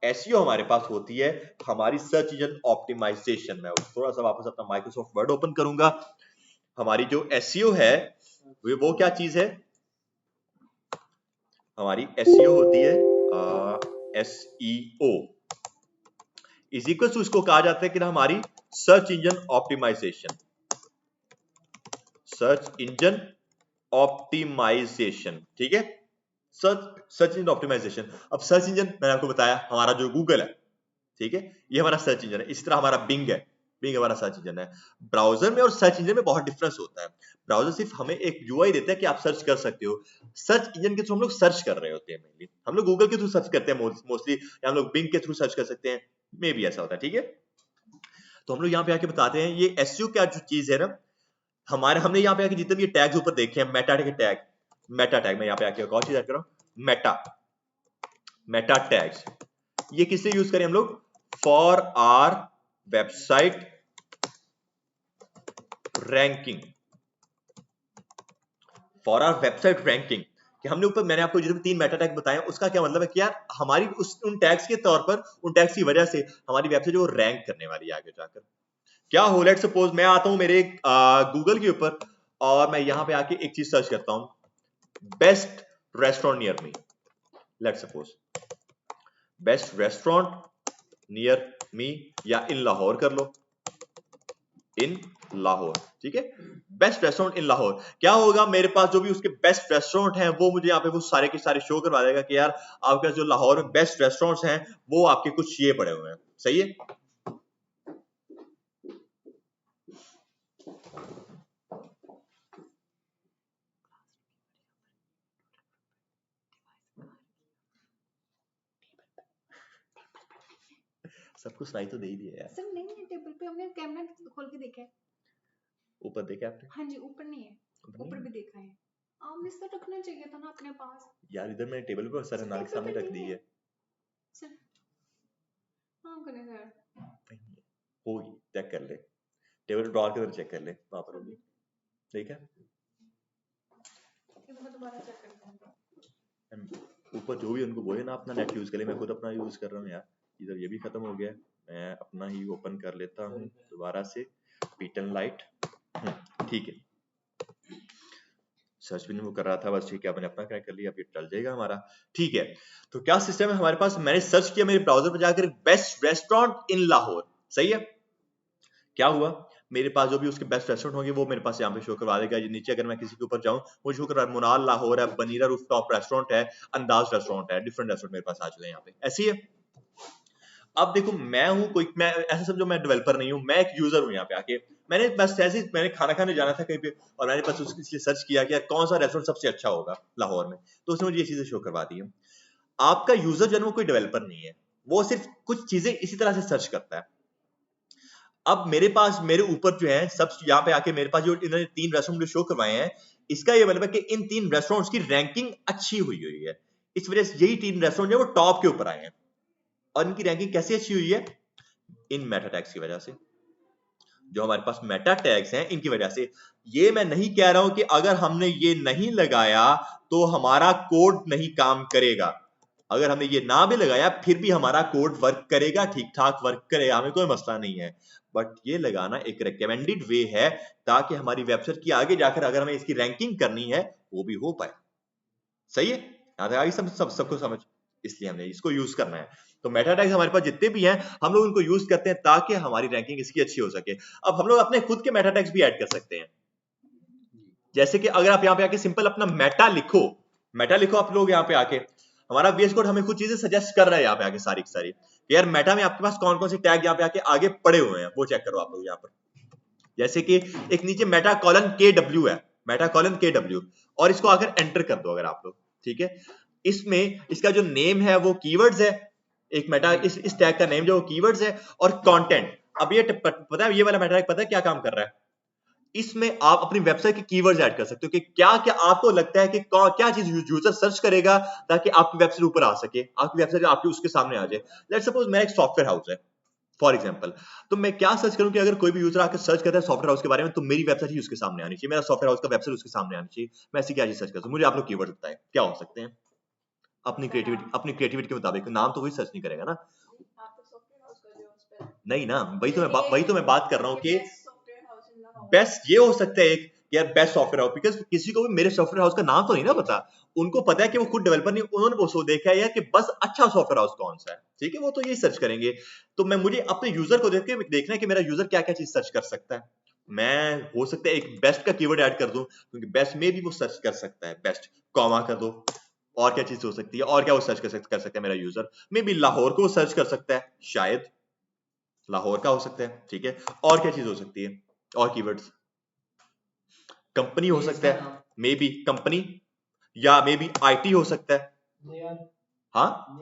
एसईओ हमारे पास होती है हमारी सर्च इंजन ऑप्टिमाइजेशन। मैं थोड़ा सा वापस अपना माइक्रोसॉफ्ट वर्ड ओपन करूंगा। हमारी जो एसईओ है वो क्या चीज है, हमारी एसईओ होती है एसईओ इज इक्वल टू, इसको कहा जाता है कि ना हमारी search engine optimisation, search engine optimisation, ठीक है, सर्च इंजन ऑप्टिमाइजेशन। अब सर्च इंजन मैंने आपको बताया हमारा जो गूगल है, ठीक है, ये हमारा सर्च इंजन है। इसी तरह हमारा बिंग है, बिंग हमारा सर्च इंजन है। ब्राउजर में और सर्च इंजन में बहुत डिफरेंस होता है। ब्राउजर सिर्फ हमें एक यूआई देता है कि आप सर्च कर सकते हो, सर्च इंजन के थ्रू हम लोग सर्च कर रहे होते हैं। मेनली हम लोग गूगल के थ्रू सर्च करते हैं मोस्टली, या हम लोग बिंग के थ्रू सर्च कर सकते हैं, मे भी ऐसा होता है, ठीक है। तो हम लोग यहाँ पे आके बताते हैं ये एसईओ क्या जो चीज है ना, हमने यहाँ पे आके जितने भी टैग्स ऊपर देखे हैं, मेटा के टैग, मेटा टैग, मैं यहाँ पे आके एक और चीज ऐड कर रहा हूँ, मेटा टैग्स, ये किससे यूज करें हम लोग, for our website ranking, for our website ranking, कि हमने ऊपर मैंने आपको जितने 3 मेटा टैग बताए उसका क्या मतलब है कि यार हमारी उन टैग्स के तौर पर, उन टैग्स की वजह से हमारी वेबसाइट जो रैंक करने वाली है आगे जाकर। क्या हो, लेट्स सपोज मैं आता हूं मेरे गूगल के ऊपर और मैं यहां पे आके एक चीज सर्च करता हूं, best restaurant near me, let's suppose best restaurant near me, या इन लाहौर कर लो, इन लाहौर, ठीक है, बेस्ट रेस्टोरेंट इन लाहौर। क्या होगा, मेरे पास जो भी उसके बेस्ट रेस्टोरेंट हैं वो मुझे यहाँ पे वो सारे के सारे शो करवा देगा कि यार आपके पास जो लाहौर में बेस्ट रेस्टोरेंट्स हैं वो आपके कुछ ये पड़े हुए हैं। सही है, सबको सुनाई तो दे ही दिया यार। सर नहीं है टेबल पे, हमने कैमरा खोल के देखा है। ऊपर देखा आपने? हाँ जी, ऊपर नहीं है, ऊपर भी देखा है। आम इस तरह रखना चाहिए था ना अपने पास। यार इधर मैंने टेबल पे सर नाल के सामने रख दी है। सर हाँ करें सर, होगी, चेक कर ले, टेबल ड्रॉअर के अंदर चेक कर ले, वहां पर होगी, ठीक है। दोबारा चेक करते हैं। ऊपर जो भी उनको बोले ना अपना नेट यूज करें, मैं खुद अपना यूज कर रहा हूँ यार। इधर ये भी खत्म हो गया, मैं अपना ही ओपन कर लेता हूँ दोबारा से, बीटन लाइट, ठीक है। सर्च भी नहीं वो कर रहा था, बस ठीक है, मैंने अपना क्रैक कर लिया, अब ये चल जाएगा हमारा, ठीक है। तो क्या सिस्टम है हमारे पास, मैंने सर्च किया मेरे ब्राउजर पर जाकर बेस्ट रेस्टोरेंट इन लाहौर, सही है। क्या हुआ, मेरे पास जो भी उसके बेस्ट रेस्टोरेंट होंगे वो मेरे पास यहाँ पे शो करवा देगा। ये नीचे अगर मैं किसी के ऊपर जाऊं वो शो करवा, मुनाल लाहौर है, बनीरा रूफटॉप रेस्टोरेंट है, अंदाज रेस्टोरेंट है, डिफरेंट रेस्टोरेंट मेरे पास आ चुके हैं यहाँ पे, ऐसी है। अब देखो मैं हूं कोई, मैं ऐसा समझो मैं डेवलपर नहीं हूं, मैं एक यूजर हूं यहाँ पे आके, मैंने बस ऐसे मैंने खाना खाने जाना था कहीं पे और मैंने बस उसके लिए सर्च किया कि कौन सा रेस्टोरेंट सबसे अच्छा होगा लाहौर में, तो उसने मुझे ये चीजें शो करवा दी है। आपका यूजर जो है वो कोई डेवलपर नहीं है, वो सिर्फ कुछ चीजें इसी तरह से सर्च करता है। अब मेरे पास मेरे ऊपर जो है सब यहाँ पे आके मेरे पास जो इन्होंने 3 रेस्टोरेंट शो करवाए हैं, इसका ये मतलब है कि इन 3 रेस्टोरेंट्स की रैंकिंग अच्छी हुई है, इस वजह से यही 3 रेस्टोरेंट जो वो टॉप के ऊपर आए हैं। और इनकी रैंकिंग कैसे अच्छी हुई है, इन मेटा टैग्स की वजह से, जो हमारे पास मेटा टैग्स हैं इनकी वजह से। ये मैं नहीं कह रहा हूं कि अगर हमने ये नहीं लगाया तो हमारा कोड नहीं काम करेगा, अगर हमने ये ना भी लगाया फिर भी हमारा कोड वर्क करेगा, ठीक ठाक वर्क करेगा, हमें कोई मसला नहीं है। बट ये लगाना एक रिकमेंडेड वे है ताकि हमारी वेबसाइट की आगे जाकर अगर हमें इसकी रैंकिंग करनी है वो भी हो पाए। सही है, यहां तक आई सबको समझ, इसलिए हमने इसको यूज करना है। तो मेटा टैग्स हमारे पास जितने भी हैं हम लोग उनको यूज करते हैं ताकि हमारी रैंकिंग इसकी अच्छी हो सके। अब हम लोग अपने खुद के मेटा टैग्स भी ऐड कर सकते हैं, जैसे कि अगर आप यहाँ पे आके सिंपल अपना मेटा लिखो आप लोग यहाँ पे आके, हमारा VS कोड हमें कुछ चीजें सजेस्ट कर रहा है यहाँ पे आके सारी की सारी, यार मेटा में आपके पास कौन कौन से टैग यहाँ पे आके आगे पड़े हुए हैं वो चेक करो आप लोग यहाँ पर। जैसे कि एक नीचे मेटा कॉलन KW है, मेटा कॉलन KW, और इसको आकर एंटर कर दो अगर आप लोग, ठीक है। इसमें इसका जो नेम है वो कीवर्ड्स है, एक मेटा इस टैग का नेम जो कीवर्ड्स है, और कंटेंट। अब ये पता है ये वाला मेटा टैग पता है क्या काम कर रहा है, इसमें आप अपनी वेबसाइट के कीवर्ड्स ऐड कर सकते हो कि क्या क्या आपको लगता है कि क्या चीज यूजर सर्च करेगा ताकि आपकी वेबसाइट ऊपर आ सके, आपकी वेबसाइट आपके उसके सामने आ जाए। लेट्स सपोज मेरा एक सॉफ्टवेयर हाउस है फॉर एग्जांपल, तो मैं क्या सर्च करूं कि अगर कोई भी यूजर आकर सर्च करता है सॉफ्टवेयर हाउस के बारे में तो मेरी वेबसाइट ही उसके सामने आनी चाहिए, मेरा सॉफ्टवेयर हाउस का वेबसाइट उसके सामने आनी चाहिए। मैं ऐसी क्या चीज सर्च करता हूं, मुझे आप लोग कीवर्ड बताएं क्या हो सकते हैं, अपनी क्रिएटिविटी के मुताबिक। नाम तो वही सर्च नहीं करेगा ना, नहीं ना, वही तो मैं बात कर रहा हूँ कि बेस्ट ये हो सकता है एक, यार बेस्ट सॉफ्टवेयर हाउस, बिकॉज किसी को भी मेरे सॉफ्टवेयर हाउस का नाम तो नहीं ना पता, उनको पता है कि वो खुद डेवलपर नहीं, उन्होंने वो देखा है यार कि बस अच्छा सॉफ्टवेयर हाउस कौन सा है, ठीक है, वो तो यही सर्च करेंगे। तो मुझे अपने यूजर को देख के देखना है कि मेरा यूजर क्या क्या चीज सर्च कर सकता है। मैं हो सकता है एक बेस्ट का कीवर्ड ऐड कर दूं क्योंकि बेस्ट में भी वो सर्च कर सकता है, बेस्ट कॉमा कर दो, और क्या चीज हो सकती है, और क्या वो सर्च कर सकता है मेरा यूजर, मे बी लाहौर को सर्च कर सकता है, शायद लाहौर का हो सकता है, ठीक है। और क्या चीज हो सकती है, और कीवर्ड्स, कंपनी हो सकता है, मे बी कंपनी, या मे बी IT हो सकता है, हाँ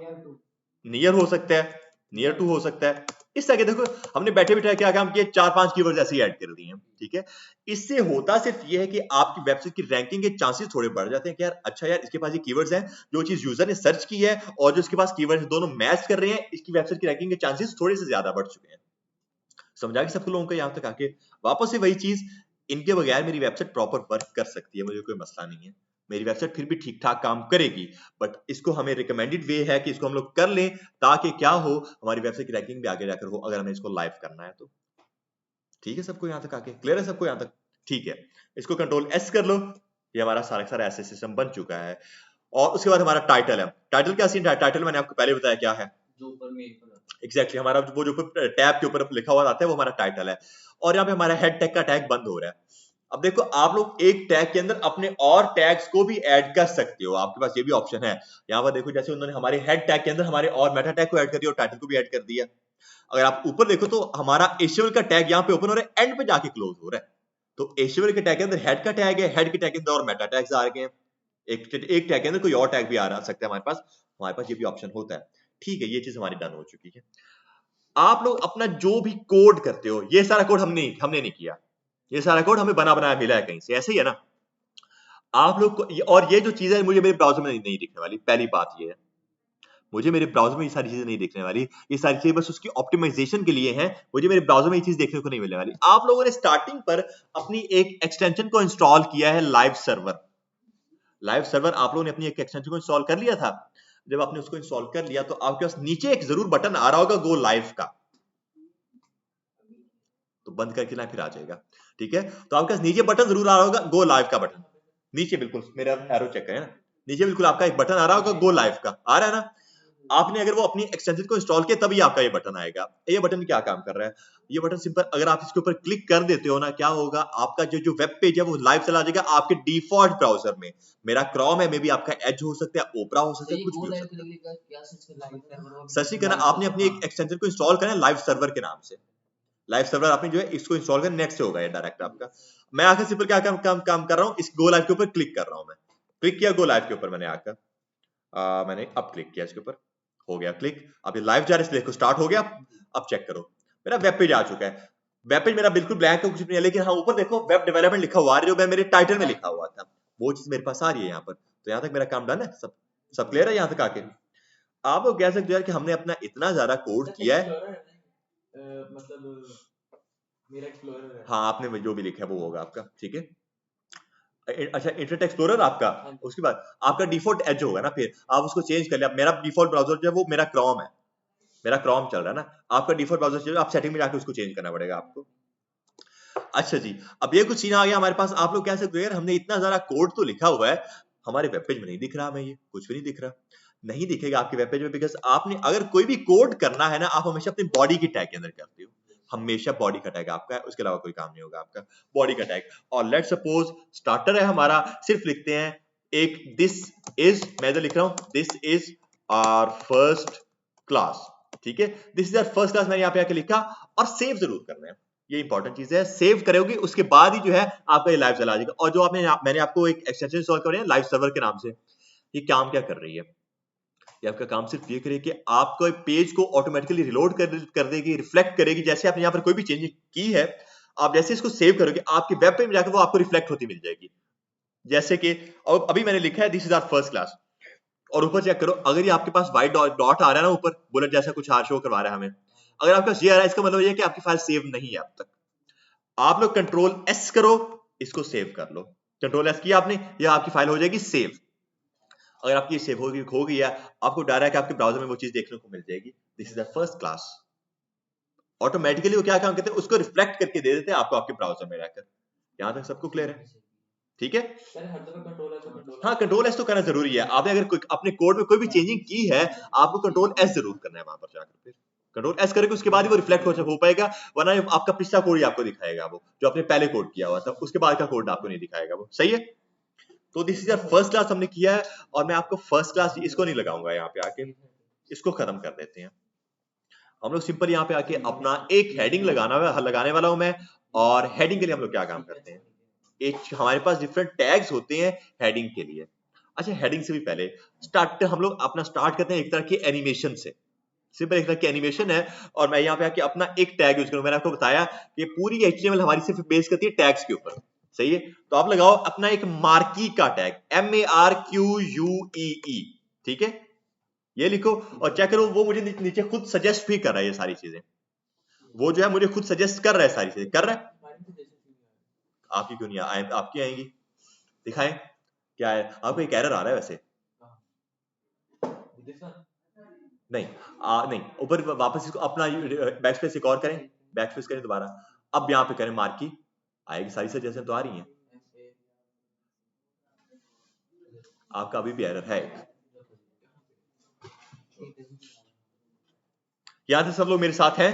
नियर हो सकता है, नियर टू हो सकता है। इस तरह के देखो हमने बैठे बैठे क्या काम किया, 4-5 कीवर्ड्स ऐसे ही ऐड कर दिए हैं, ठीक है। इससे होता सिर्फ ये है कि आपकी वेबसाइट की रैंकिंग के चांसेस थोड़े बढ़ जाते हैं कि यार अच्छा यार इसके पास ये कीवर्ड्स हैं, जो चीज यूजर ने सर्च की है और जो इसके पास कीवर्ड्स दोनों मैच कर रहे हैं, इसकी वेबसाइट की रैंकिंग के चांसेस थोड़े से ज्यादा बढ़ चुके हैं। समझा कि सब लोगों को यहां तक आके वापस से वही चीज, इनके बगैर मेरी वेबसाइट प्रॉपर वर्क कर सकती है, मुझे कोई मसला नहीं है, मेरी वेबसाइट फिर भी ठीक ठाक काम करेगी, बट इसको हमें रिकमेंडेड वे है कि इसको हम लोग कर लें ताकि क्या हो, हमारी वेबसाइट की रैंकिंग भी आगे जाकर हो अगर हमें इसको लाइव करना है तो। ठीक है सबको यहाँ तक आके क्लियर है सबको यहाँ तक? ठीक है, इसको कंट्रोल एस कर लो, ये हमारा सारा ऐसे सिस्टम बन चुका है। और उसके बाद हमारा टाइटल है, टाइटल क्या सीन है, टाइटल मैंने आपको पहले बताया क्या है, जो ऊपर मेल पर आता एग्जैक्टली हमारा वो जो टैब के ऊपर लिखा हुआ आता है वो हमारा टाइटल है, और यहाँ पे हमारा हेड टैग का टैग बंद हो रहा है। अब देखो आप लोग एक टैग के अंदर अपने और टैग्स को भी ऐड कर सकते हो, आपके पास ये भी ऑप्शन है। यहाँ पर देखो जैसे उन्होंने हमारे हेड टैग के अंदर हमारे और मेटा टैग को ऐड कर दिया और टाइटल को भी ऐड कर दिया। अगर आप ऊपर देखो तो हमारा एशियल का टैग यहाँ पे ओपन हो रहा है, एंड पे जाके क्लोज हो रहा है। तो एशियल के टैग के अंदर हेड का टैग है, हेड के टैग के अंदर और मेटा टैग्स आ गए हैं, एक टैग के अंदर कोई और टैग भी आ सकता है हमारे पास ये भी ऑप्शन होता है। ठीक है, ये चीज हमारी डन हो चुकी है। आप लोग अपना जो भी कोड करते हो, ये सारा कोड हमने नहीं किया, ये सारा कोड हमें बना बनाया मिला है कहीं से, ऐसे ही है ना आप लोग को। और ये जो चीजें मुझे मेरे ब्राउजर में नहीं दिखने वाली, पहली बात ये है, मुझे मेरे ब्राउजर में ये सारी चीजें नहीं दिखने वाली, ये सारी चीजें बस उसकी ऑप्टिमाइजेशन के लिए हैं, मुझे मेरे ब्राउजर में ये चीज देखने को नहीं मिलने वाली। आप लोगों ने स्टार्टिंग पर अपनी एक एक्सटेंशन को इंस्टॉल किया है, लाइव सर्वर। लाइव सर्वर आप लोगों ने अपनी एक एक्सटेंशन को इंस्टॉल कर लिया था। जब आपने उसको इंस्टॉल कर लिया तो आपके पास नीचे एक जरूर बटन आ रहा होगा गो लाइव का, तो बंद करके ना फिर आ जाएगा। ठीक है, तो आपके पास नीचे बटन जरूर आ रहा होगा गो लाइव का बटन, नीचे बिल्कुल मेरा एरो चेक करें ना, नीचे बिल्कुल आपका एक बटन आ रहा होगा गो लाइव का, आ रहा है ना। आपने अगर वो अपनी एक्सटेंशन को इंस्टॉल किया तभी आपका ये बटन आएगा। ये बटन क्या काम कर रहा है, ये बटन सिंपल, अगर आप इसके ऊपर क्लिक कर देते हो ना, क्या होगा, आपका जो वेब पेज है वो लाइव चला जाएगा आपके डिफॉल्ट ब्राउजर में। मेरा क्रोम है, मे बी आपका एज हो सकता है, ओपरा हो सकता है, कुछ भी हो सकता है। क्या सर्च करना है, सर्च नहीं करना, आपने अपनी एक एक्सटेंशन को इंस्टॉल करना है लाइव सर्वर के नाम से। लाइव सर्वर आपने जो है इसको इंस्टॉल करना, नेक्स्ट से होगा ये डायरेक्ट आपका। मैं आकर सिंपल क्या काम कर रहा हूँ, इस गो लाइव के ऊपर क्लिक कर रहा हूँ। मैं क्लिक किया गो लाइव के ऊपर, मैंने आकर मैंने अब क्लिक किया इसके ऊपर, हो गया क्लिक। अब ये लाइव जा रहा है, इसलिए स्टार्ट हो गया। अब चेक करो, मेरा वेब पेज आ चुका है। वेब पेज मेरा बिल्कुल ब्लैंक है, कुछ नहीं है, लेकिन हाँ ऊपर देखो वेब डेवलपमेंट लिखा हुआ आ रही है, मेरे टाइटल में लिखा हुआ था, वो चीज मेरे पास आ रही है यहाँ पर। तो यहाँ तक मेरा काम डन है, सब क्लियर है यहाँ तक आके? आप लोग कह सकते हो कि हमने अपना इतना ज्यादा कोड किया है, मतलब मेरा एक्सप्लोरर है। हाँ आपने जो भी लिखा है वो होगा आपका, ठीक है। अच्छा इंटरनेट एक्सप्लोरर आपका, उसके बाद आपका डिफॉल्ट एज होगा ना, फिर आप उसको चेंज कर लिया। मेरा डिफॉल्ट ब्राउजर जो है वो मेरा क्रोम है, मेरा क्रोम चल रहा है ना, आपका डिफॉल्ट ब्राउजर जो है आप सेटिंग में जाकर उसको चेंज करना पड़ेगा आपको। अच्छा जी, अब ये कुछ सीन आ गया हमारे पास। आप लोग कह सकते हो यार हमने इतना सारा कोड तो लिखा हुआ है, हमारे वेब पेज में नहीं दिख रहा, हमें ये कुछ भी नहीं दिख रहा। नहीं दिखेगा आपके वेब पेज में, बिकॉज आपने अगर कोई भी कोड करना है ना, आप हमेशा अपनी बॉडी की टैग के अंदर करते हो, हमेशा बॉडी का टैग आपका है, उसके अलावा कोई काम नहीं होगा आपका, बॉडी का टैग। और लेट सपोज स्टार्टर है हमारा, सिर्फ लिखते हैं एक दिस इज, मैं इधर लिख रहा हूं this is our first class, ठीक है, this is our first class मैंने यहाँ पे आके लिखा, और सेव जरूर करना है, ये इंपॉर्टेंट चीज है। सेव करोगे उसके बाद ही जो है आपका ये लाइव चला जाएगा। और जो मैंने आपको एक एक्सटेंशन इंस्टॉल कर लाइव सर्वर के नाम से, ये काम क्या कर रही है, ये आपका काम सिर्फ ये करेगी कि आपको पेज को ऑटोमेटिकली रिलोड कर देगी, रिफ्लेक्ट करेगी। जैसे आपने यहाँ पर कोई भी चेंज की है, आप जैसे इसको सेव करोगे आपके वेब पेज में जाकर वो आपको रिफ्लेक्ट होती मिल जाएगी। जैसे कि अभी मैंने लिखा है this is our first class, और ऊपर चेक करो, अगर ये आपके पास व्हाइट डॉट आ रहा है ना ऊपर, बुलेट जैसा कुछ शो करवा रहा है हमें, अगर आपके पास ये आ रहा है, इसका मतलब ये है कि आपकी फाइल सेव नहीं है अब तक। आप लोग कंट्रोल एस करो, इसको सेव कर लो, कंट्रोल एस किया आपने, ये आपकी फाइल हो जाएगी सेव। अगर आपकी सेव हो गई है, आपको डायरेक्ट आपके ब्राउजर में वो चीज देखने को मिल जाएगी, this is the first class. Automatically वो क्या काम करते हैं, उसको रिफ्लेक्ट करके दे देते हैं आपको आपके ब्राउजर में रहकर। यहां तक सबको क्लियर है? ठीक है, हाँ कंट्रोल एस तो करना जरूरी है। आपने अगर अपने कोड में कोई भी चेंजिंग की है, आपको कंट्रोल एस जरूर करना है वहां पर जाकर, फिर कंट्रोल एस करेंगे उसके बाद ही वो रिफ्लेक्ट हो पाएगा, वरना आपका पिछला कोड ही आपको दिखाएगा, वो जो आपने पहले कोड किया हुआ था उसके बाद का कोड आपको नहीं दिखाएगा वो, सही है। तो दिस इज फर्स्ट क्लास हमने किया है, और मैं आपको फर्स्ट क्लास इसको नहीं लगाऊंगा यहाँ पे आके, इसको खत्म कर देते हैं हम लोग। सिंपल यहाँ पे आके अपना एक हेडिंग लगाने वाला हूं मैं, और हेडिंग के लिए हम लोग क्या काम करते हैं, एक हमारे पास डिफरेंट टैग्स होते हैं हेडिंग के लिए। अच्छा हेडिंग से भी पहले हम लोग अपना स्टार्ट करते हैं एक तरह की एनिमेशन से, सिंपल एक तरह की एनिमेशन है, और मैं यहाँ पे आके अपना एक टैग यूज करूँ। मैंने आपको बताया कि पूरी HTML हमारी सिर्फ बेस करती है टैग्स के ऊपर, सही है। तो आप लगाओ अपना एक मार्की का टैग, MARQUEE, ठीक है, ये लिखो और चेक करो, वो मुझे नीचे खुद सजेस्ट भी कर रहा है ये सारी चीजें, वो जो है मुझे खुद सजेस्ट कर रहा है, सारी चीजें कर रहा है, आपकी क्यों नहीं आपकी आएंगी, दिखाएं क्या है। आपको एक एरर आ रहा है वैसे, नहीं नहीं, ऊपर वापस इसको अपना बैक स्पेस एक और करें, बैक स्पेस करें दोबारा, अब यहाँ पे करें मार्की, आएगी सारी सजेशन तो आ रही हैं। आपका अभी भी एरर है। यहाँ से सब लोग मेरे साथ हैं,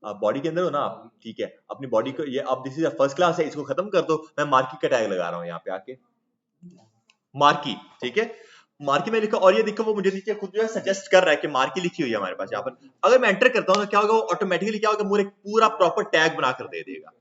आप बॉडी के अंदर हो ना आप, ठीक है, अपनी बॉडी को ये अब दिस इज फर्स्ट क्लास है, इसको खत्म कर दो, मैं मार्की का टैग लगा रहा हूँ यहाँ पे आके, मार्की, ठीक है, मार्की में लिखा, और ये देखो वो मुझे नीचे खुद जो है सजेस्ट कर रहा है कि मार्की लिखी हुई है हमारे पास यहाँ पर। अगर मैं एंटर करता हूँ तो क्या होगा, वो ऑटोमेटिकली क्या होगा, मुझे पूरा प्रॉपर टैग बनाकर दे देगा।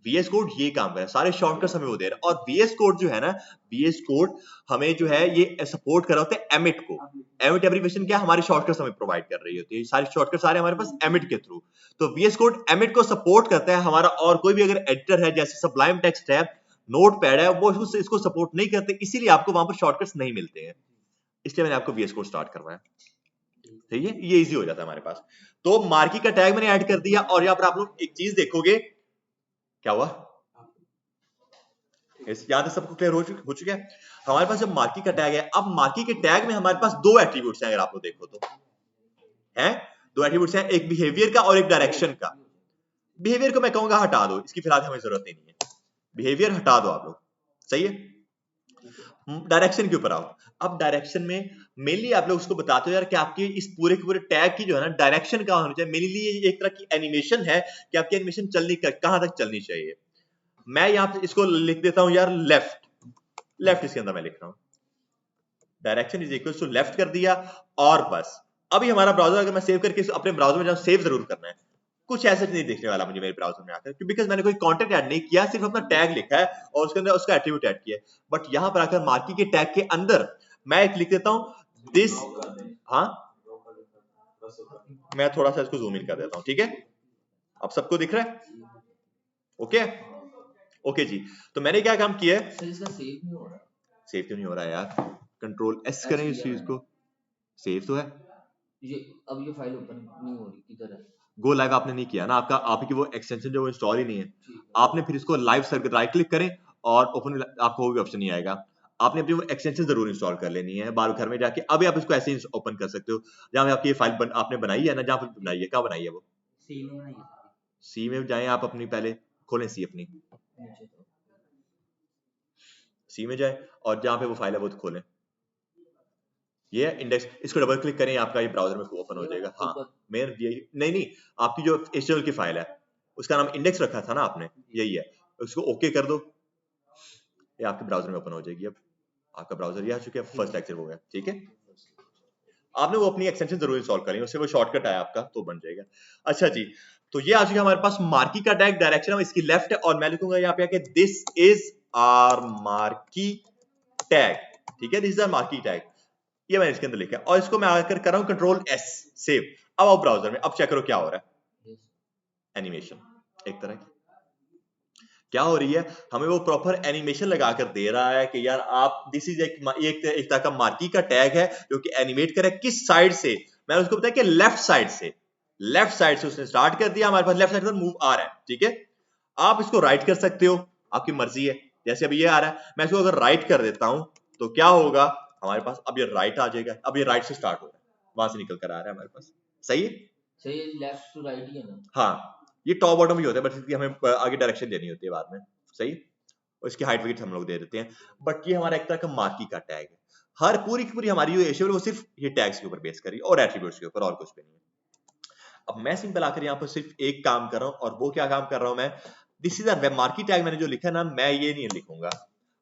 VS कोड ये काम कर रहा है, सारे शॉर्टकट्स हमें वो दे रहा है। और VS कोड जो है ना, VS कोड हमें जो है ये सपोर्ट कर रहा होता है एमिट को। एमिट एब्रिविएशन क्या, हमारी शॉर्टकट्स हमें प्रोवाइड कर रही होती है, सारे शॉर्टकट्स आ रहे हैं हमारे पास एमिट के थ्रू। तो VS कोड एमिट को सपोर्ट करता है हमारा, और कोई भी अगर एडिटर है जैसे सब्लाइम टेक्स्ट है, नोटपैड है, वो इसको सपोर्ट नहीं करते, इसीलिए आपको वहां पर शॉर्टकट्स नहीं मिलते हैं, इसलिए मैंने आपको VS कोड स्टार्ट करवाया। सही है, ये इजी हो जाता है हमारे पास। तो मार्की का टैग मैंने ऐड कर दिया, और यहाँ पर आप लोग एक चीज देखोगे, क्या हुआ, यहाँ तक सबको क्लियर हो चुका है। हमारे पास जब मार्की का टैग है, अब मार्की के टैग में हमारे पास दो एट्रीब्यूट्स हैं, अगर आप लोग देखो तो हैं दो एट्रीब्यूट्स हैं, एक बिहेवियर का और एक डायरेक्शन का। बिहेवियर को मैं कहूंगा हटा दो, इसकी फिलहाल हमें जरूरत नहीं है, बिहेवियर हटा दो आप लोग, सही है। डायरेक्शन के ऊपर आओ। अब डायरेक्शन में मेनली आप लोग उसको बताते हो यार कि आपकी इस पूरे के पूरे टैग की जो है ना डायरेक्शन कहाँ होनी चाहिए। मेनली ये एक तरह की एनिमेशन है कि आपकी एनिमेशन चलनी कहां तक चलनी चाहिए। मैं यहाँ पे इसको लिख देता हूं यार लेफ्ट, लेफ्ट इसके अंदर मैं लिख रहा हूं, direction is equal to left कर दिया, और बस। अभी हमारा ब्राउजर अगर मैं सेव करके अपने ब्राउजर में जाऊं, सेव जरूर करना है, कुछ ऐसा नहीं देखने वाला मुझे मेरे ब्राउजर में आकर, बिकॉज मैंने कोई कंटेंट ऐड नहीं किया, सिर्फ अपना टैग लिखा है और उसके अंदर उसका एट्रीब्यूट ऐड किया है। बट यहां पर आकर मार्की के टैग के अंदर मैं एक लिख देता हूं दिस, हाँ मैं थोड़ा सा इसको जूम इन कर देता हूं, ठीक है, अब सबको दिख रहा है, ओके ओके जी। तो मैंने क्या काम किया है, सर इसका सेव नहीं हो रहा, सेव क्यों नहीं हो रहा है यार, कंट्रोल एस करें इस चीज को, सेव तो है ये अब ये फाइल ओपन नहीं हो रही, किधर है, गो लाइव आपने नहीं किया ना, आपका आपकी वो एक्सटेंशन जो इंस्टॉल ही नहीं है, आपने फिर इसको लाइव सर्किट राइट क्लिक करें और ओपन, आपको वो भी ऑप्शन नहीं आएगा, आपने अपनी वो एक्सटेंशन जरूर इंस्टॉल कर लेनी है बार घर में जाके। अभी आप इसको ऐसे ही ओपन कर सकते हो, जहां पे आपकी ये फाइल आपने बनाई है ना, जहां पे बनाई है, क्या बनाई है वो, सी में बनाई है, सी में जाएं आप, अपनी पहले खोलें सी अपनी, नीचे तो सी में जाए और जहां पे वो फाइल है वो खोलें, ये इंडेक्स, इसको डबल क्लिक करें, आपका ये ब्राउजर में ओपन हो जाएगा। हाँ मेन नहीं नहीं, आपकी जो HTML की फाइल है उसका नाम इंडेक्स रखा था ना आपने, यही है, उसको ओके कर दो, ये आपके ब्राउजर में ओपन हो जाएगी। अब आपका ब्राउजर ये आ चुका है, फर्स्ट लेक्चर हो गया, ठीक है। आपने वो अपनी एक्सटेंशन जरूर इंस्टॉल करें, उससे वो शॉर्टकट आया आपका तो बन जाएगा। अच्छा जी, तो ये आ चुका हमारे पास मार्की का टैग, डायरेक्शन है इसकी लेफ्ट है, और मैं लिखूंगा यहाँ पे आके this is our marquee tag, ठीक है, this is our marquee tag, ये मैंने इसके अंदर लिखा है, और इसको मैं आकर कर रहा हूं कंट्रोल एस सेव। अब आओ ब्राउजर में, अब चेक करो क्या हो रहा है, एनिमेशन एक तरह की क्या हो रही है, हमें वो प्रॉपर एनिमेशन लगाकर दे रहा है कि यार आप दिस इज एक तरह का मार्की का टैग है जो कि एनिमेट करे किस साइड से, मैंने उसको बताया कि लेफ्ट साइड से, लेफ्ट साइड से उसने स्टार्ट कर दिया, हमारे पास लेफ्ट साइड पर मूव आ रहा है, ठीक है। आप इसको राइट कर सकते हो, आपकी मर्जी है, जैसे अभी ये आ रहा है, मैं इसको अगर राइट कर देता हूं तो क्या होगा हमारे पास, अब ये राइट आ जाएगा, अब ये राइट से स्टार्ट हो रहा है, वहां से निकल कर आ रहा है हमारे पास, सही है, सही है, लेफ्ट टू राइट ही है ना, हाँ ये टॉप बॉटम भी होता है, बट इसकी हमें आगे डायरेक्शन देनी होती है बाद में, सही, और इसकी हाइट वेट हम लोग दे देते हैं। बट ये हमारा एक तरह का मार्की का टैग है, हर पूरी की पूरी हमारी जो HTML वो सिर्फ ये टैग्स के ऊपर बेस करी और एट्रीब्यूट्स के ऊपर, और कुछ भी नहीं है। अब मैं सिंपल आकर यहाँ पर सिर्फ एक काम कर रहा हूँ, और वो क्या काम कर रहा हूँ मैं, this is a marquee tag, मैंने जो लिखा ना, मैं ये नहीं लिखूंगा,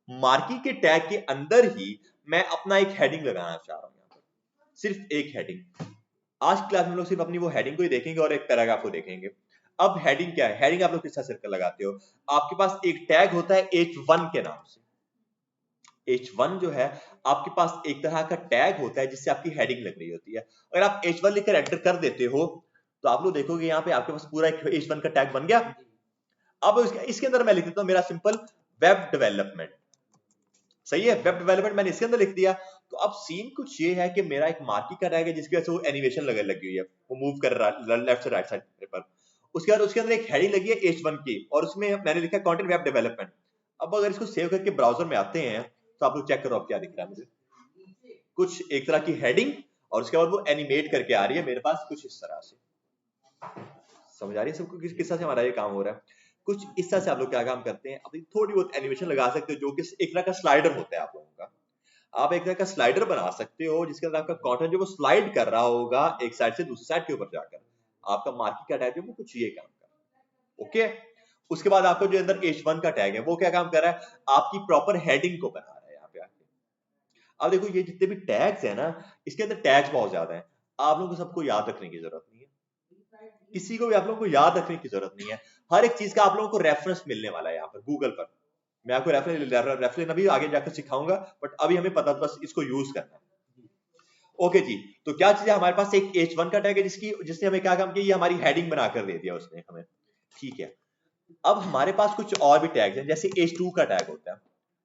मार्की के टैग के अंदर ही मैं अपना एक हेडिंग लगाना चाह रहा हूँ, यहाँ पर सिर्फ एक हेडिंग। आज की क्लास में लोग सिर्फ अपनी वो हेडिंग को ही देखेंगे और एक पैराग्राफ को देखेंगे। अब हेडिंग क्या है, हेडिंग आप लोग किस तरह सर्कल लगाते हो, आपके पास एक टैग होता है H1 के नाम से, H1 जो है आपके पास एक तरह का टैग होता है जिससे आपकी हेडिंग लग रही होती है। अगर आप H1 लिखकर एंटर कर देते हो तो आप लोग देखोगे यहाँ पे आपके पास पूरा एक H1 का टैग बन गया। अब इसके अंदर मैं लिख देता हूँ मेरा सिंपल वेब डेवलपमेंट, सही है, वेब डेवलपमेंट मैंने इसके अंदर लिख दिया। तो अब सीन कुछ ये है कि मेरा एक मार्की का टैग है जिसकी वजह से वो एनिमेशन लगी हुई है, वो मूव कर रहा है लेफ्ट से राइट साइड पर, उसके बाद उसके अंदर एक हेडिंग लगी है H1 की और उसमें मैंने लिखा कंटेंट वेब डेवलपमेंट। अब अगर इसको सेव करके ब्राउजर में आते हैं तो आप लोग चेक करो अब क्या दिख रहा है मुझे, कुछ एक तरह की हेडिंग और उसके बाद वो एनिमेट करके आ रही है मेरे पास कुछ इस तरह से। समझ आ रही है सबको किस तरह से हमारा ये काम हो रहा है? कुछ इस तरह से आप लोग क्या काम करते हैं, अपनी थोड़ी बहुत एनिमेशन लगा सकते हो जो कि एक तरह का स्लाइडर होता है आप लोगों का। आप एक तरह का स्लाइडर बना सकते हो जिसके अंदर आपका कंटेंट जो वो स्लाइड कर रहा होगा एक साइड से दूसरी साइड के ऊपर जाकर, आपका मार्किंग का टैग है वो कुछ ये काम कर रहा है। ओके, उसके बाद आपको जो अंदर H1 का टैग है वो क्या काम कर रहा है, आपकी प्रॉपर हेडिंग को बना रहा है यहाँ पे आके। अब देखो ये जितने भी टैग्स है ना, इसके अंदर टैग्स बहुत ज्यादा है, आप लोगों को सबको याद रखने की जरूरत नहीं है, किसी को भी आप लोगों को याद रखने की जरूरत नहीं है। हर एक चीज का आप लोगों को रेफरेंस मिलने वाला है यहाँ पर गूगल पर। मैं आपको रेफरेंस अभी आगे जाकर सिखाऊंगा, बट अभी हमें पता बस इसको यूज करना है। ओके जी, तो क्या चीज है हमारे पास, एक H1 का टैग है जिसने हमें क्या काम किया, ये हमारी हेडिंग बनाकर दे दिया उसने हमें। ठीक है, अब हमारे पास कुछ और भी टैग्स हैं, जैसे H2 का टैग होता है।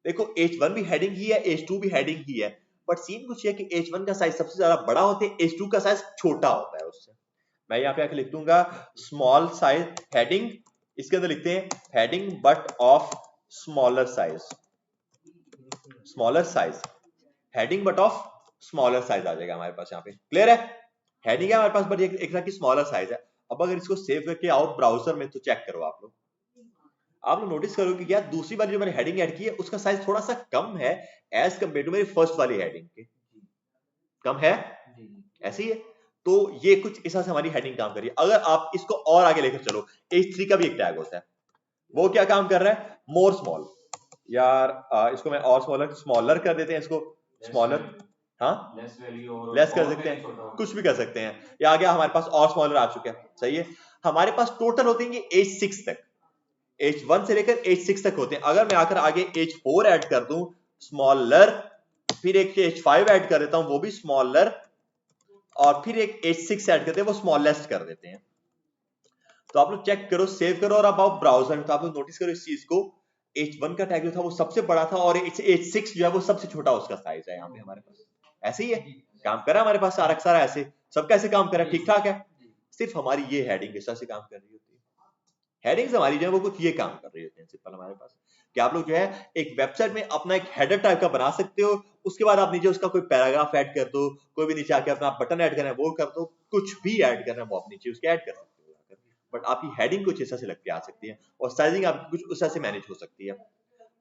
देखो H1 भी हेडिंग ही है, H2 भी हेडिंग ही है, बट सीन कुछ है कि H1 का साइज सबसे ज्यादा बड़ा होता है, H2 का साइज छोटा होता है उससे। मैं यहाँ पे आके लिख दूंगा स्मॉल साइज हेडिंग, इसके अंदर लिखते हैं heading but of smaller size, smaller size, heading but of smaller size आ जाएगा हमारे पास यहाँ पे। क्लियर है? हेडिंग है हमारे पास बट एक तरह की स्मॉलर साइज है। अब अगर इसको सेव करके आओ ब्राउजर में तो चेक करो आप लोग नोटिस करोगे कि यार दूसरी वाली जो मैंने हेडिंग ऐड की है उसका साइज थोड़ा सा कम है एज कंपेयर टू मेरी फर्स्ट वाली हेडिंग के। कम है, ऐसे ही है। तो ये कुछ इस तरह से हमारी हेडिंग काम कर रही है। अगर आप इसको और आगे लेकर चलो, H3 का भी एक टैग होता है, वो क्या काम कर रहा है, मोर स्मॉल। यार इसको मैं और स्मॉलर कर देते हैं, इसको स्मॉलर, हाँ लेस कर सकते हैं, कुछ भी कर सकते हैं। या आ गया हमारे पास और स्मॉलर आ चुके हैं, सही है। हमारे पास टोटल होते हैं H6 तक, H1 से लेकर H6 तक होते हैं। अगर मैं आकर आगे H4 ऐड कर दूं स्मॉलर, फिर एक H5 ऐड कर देता हूं वो भी स्मॉलर, और फिर एक H6 ऐड करते हैं वो स्मॉलेस्ट कर देते हैं। तो आप लोग चेक करो, सेव करो और अब आओ ब्राउजर में, तो आप लोग नोटिस करो इस चीज को, H1 का टैग जो था वो सबसे बड़ा था और H6 जो है वो सबसे छोटा उसका साइज है यहाँ पे हमारे पास। ऐसे ही है, काम करा हमारे पास सारा ऐसे, सबका ऐसे काम करा, ठीक ठाक है। सिर्फ हमारी ये हेडिंग इस तरह से काम कर रही होती है। हेडिंग्स हमारी जो है वो कुछ ये काम कर रही होती है सिंपल हमारे पास, कि आप लोग जो है एक वेबसाइट में अपना एक हेडर टाइप का बना सकते हो, उसके बाद आप नीचे उसका कोई पैराग्राफ ऐड कर दो, कोई भी नीचे आके अपना बटन ऐड करना है वो कर दो, कुछ भी ऐड करना है वो आप नीचे उसके ऐड कर सकते हो। बट आपकी हेडिंग कुछ ऐसा से लग के आ सकती है और साइजिंग आपकी कुछ उस तरह से मैनेज हो सकती है।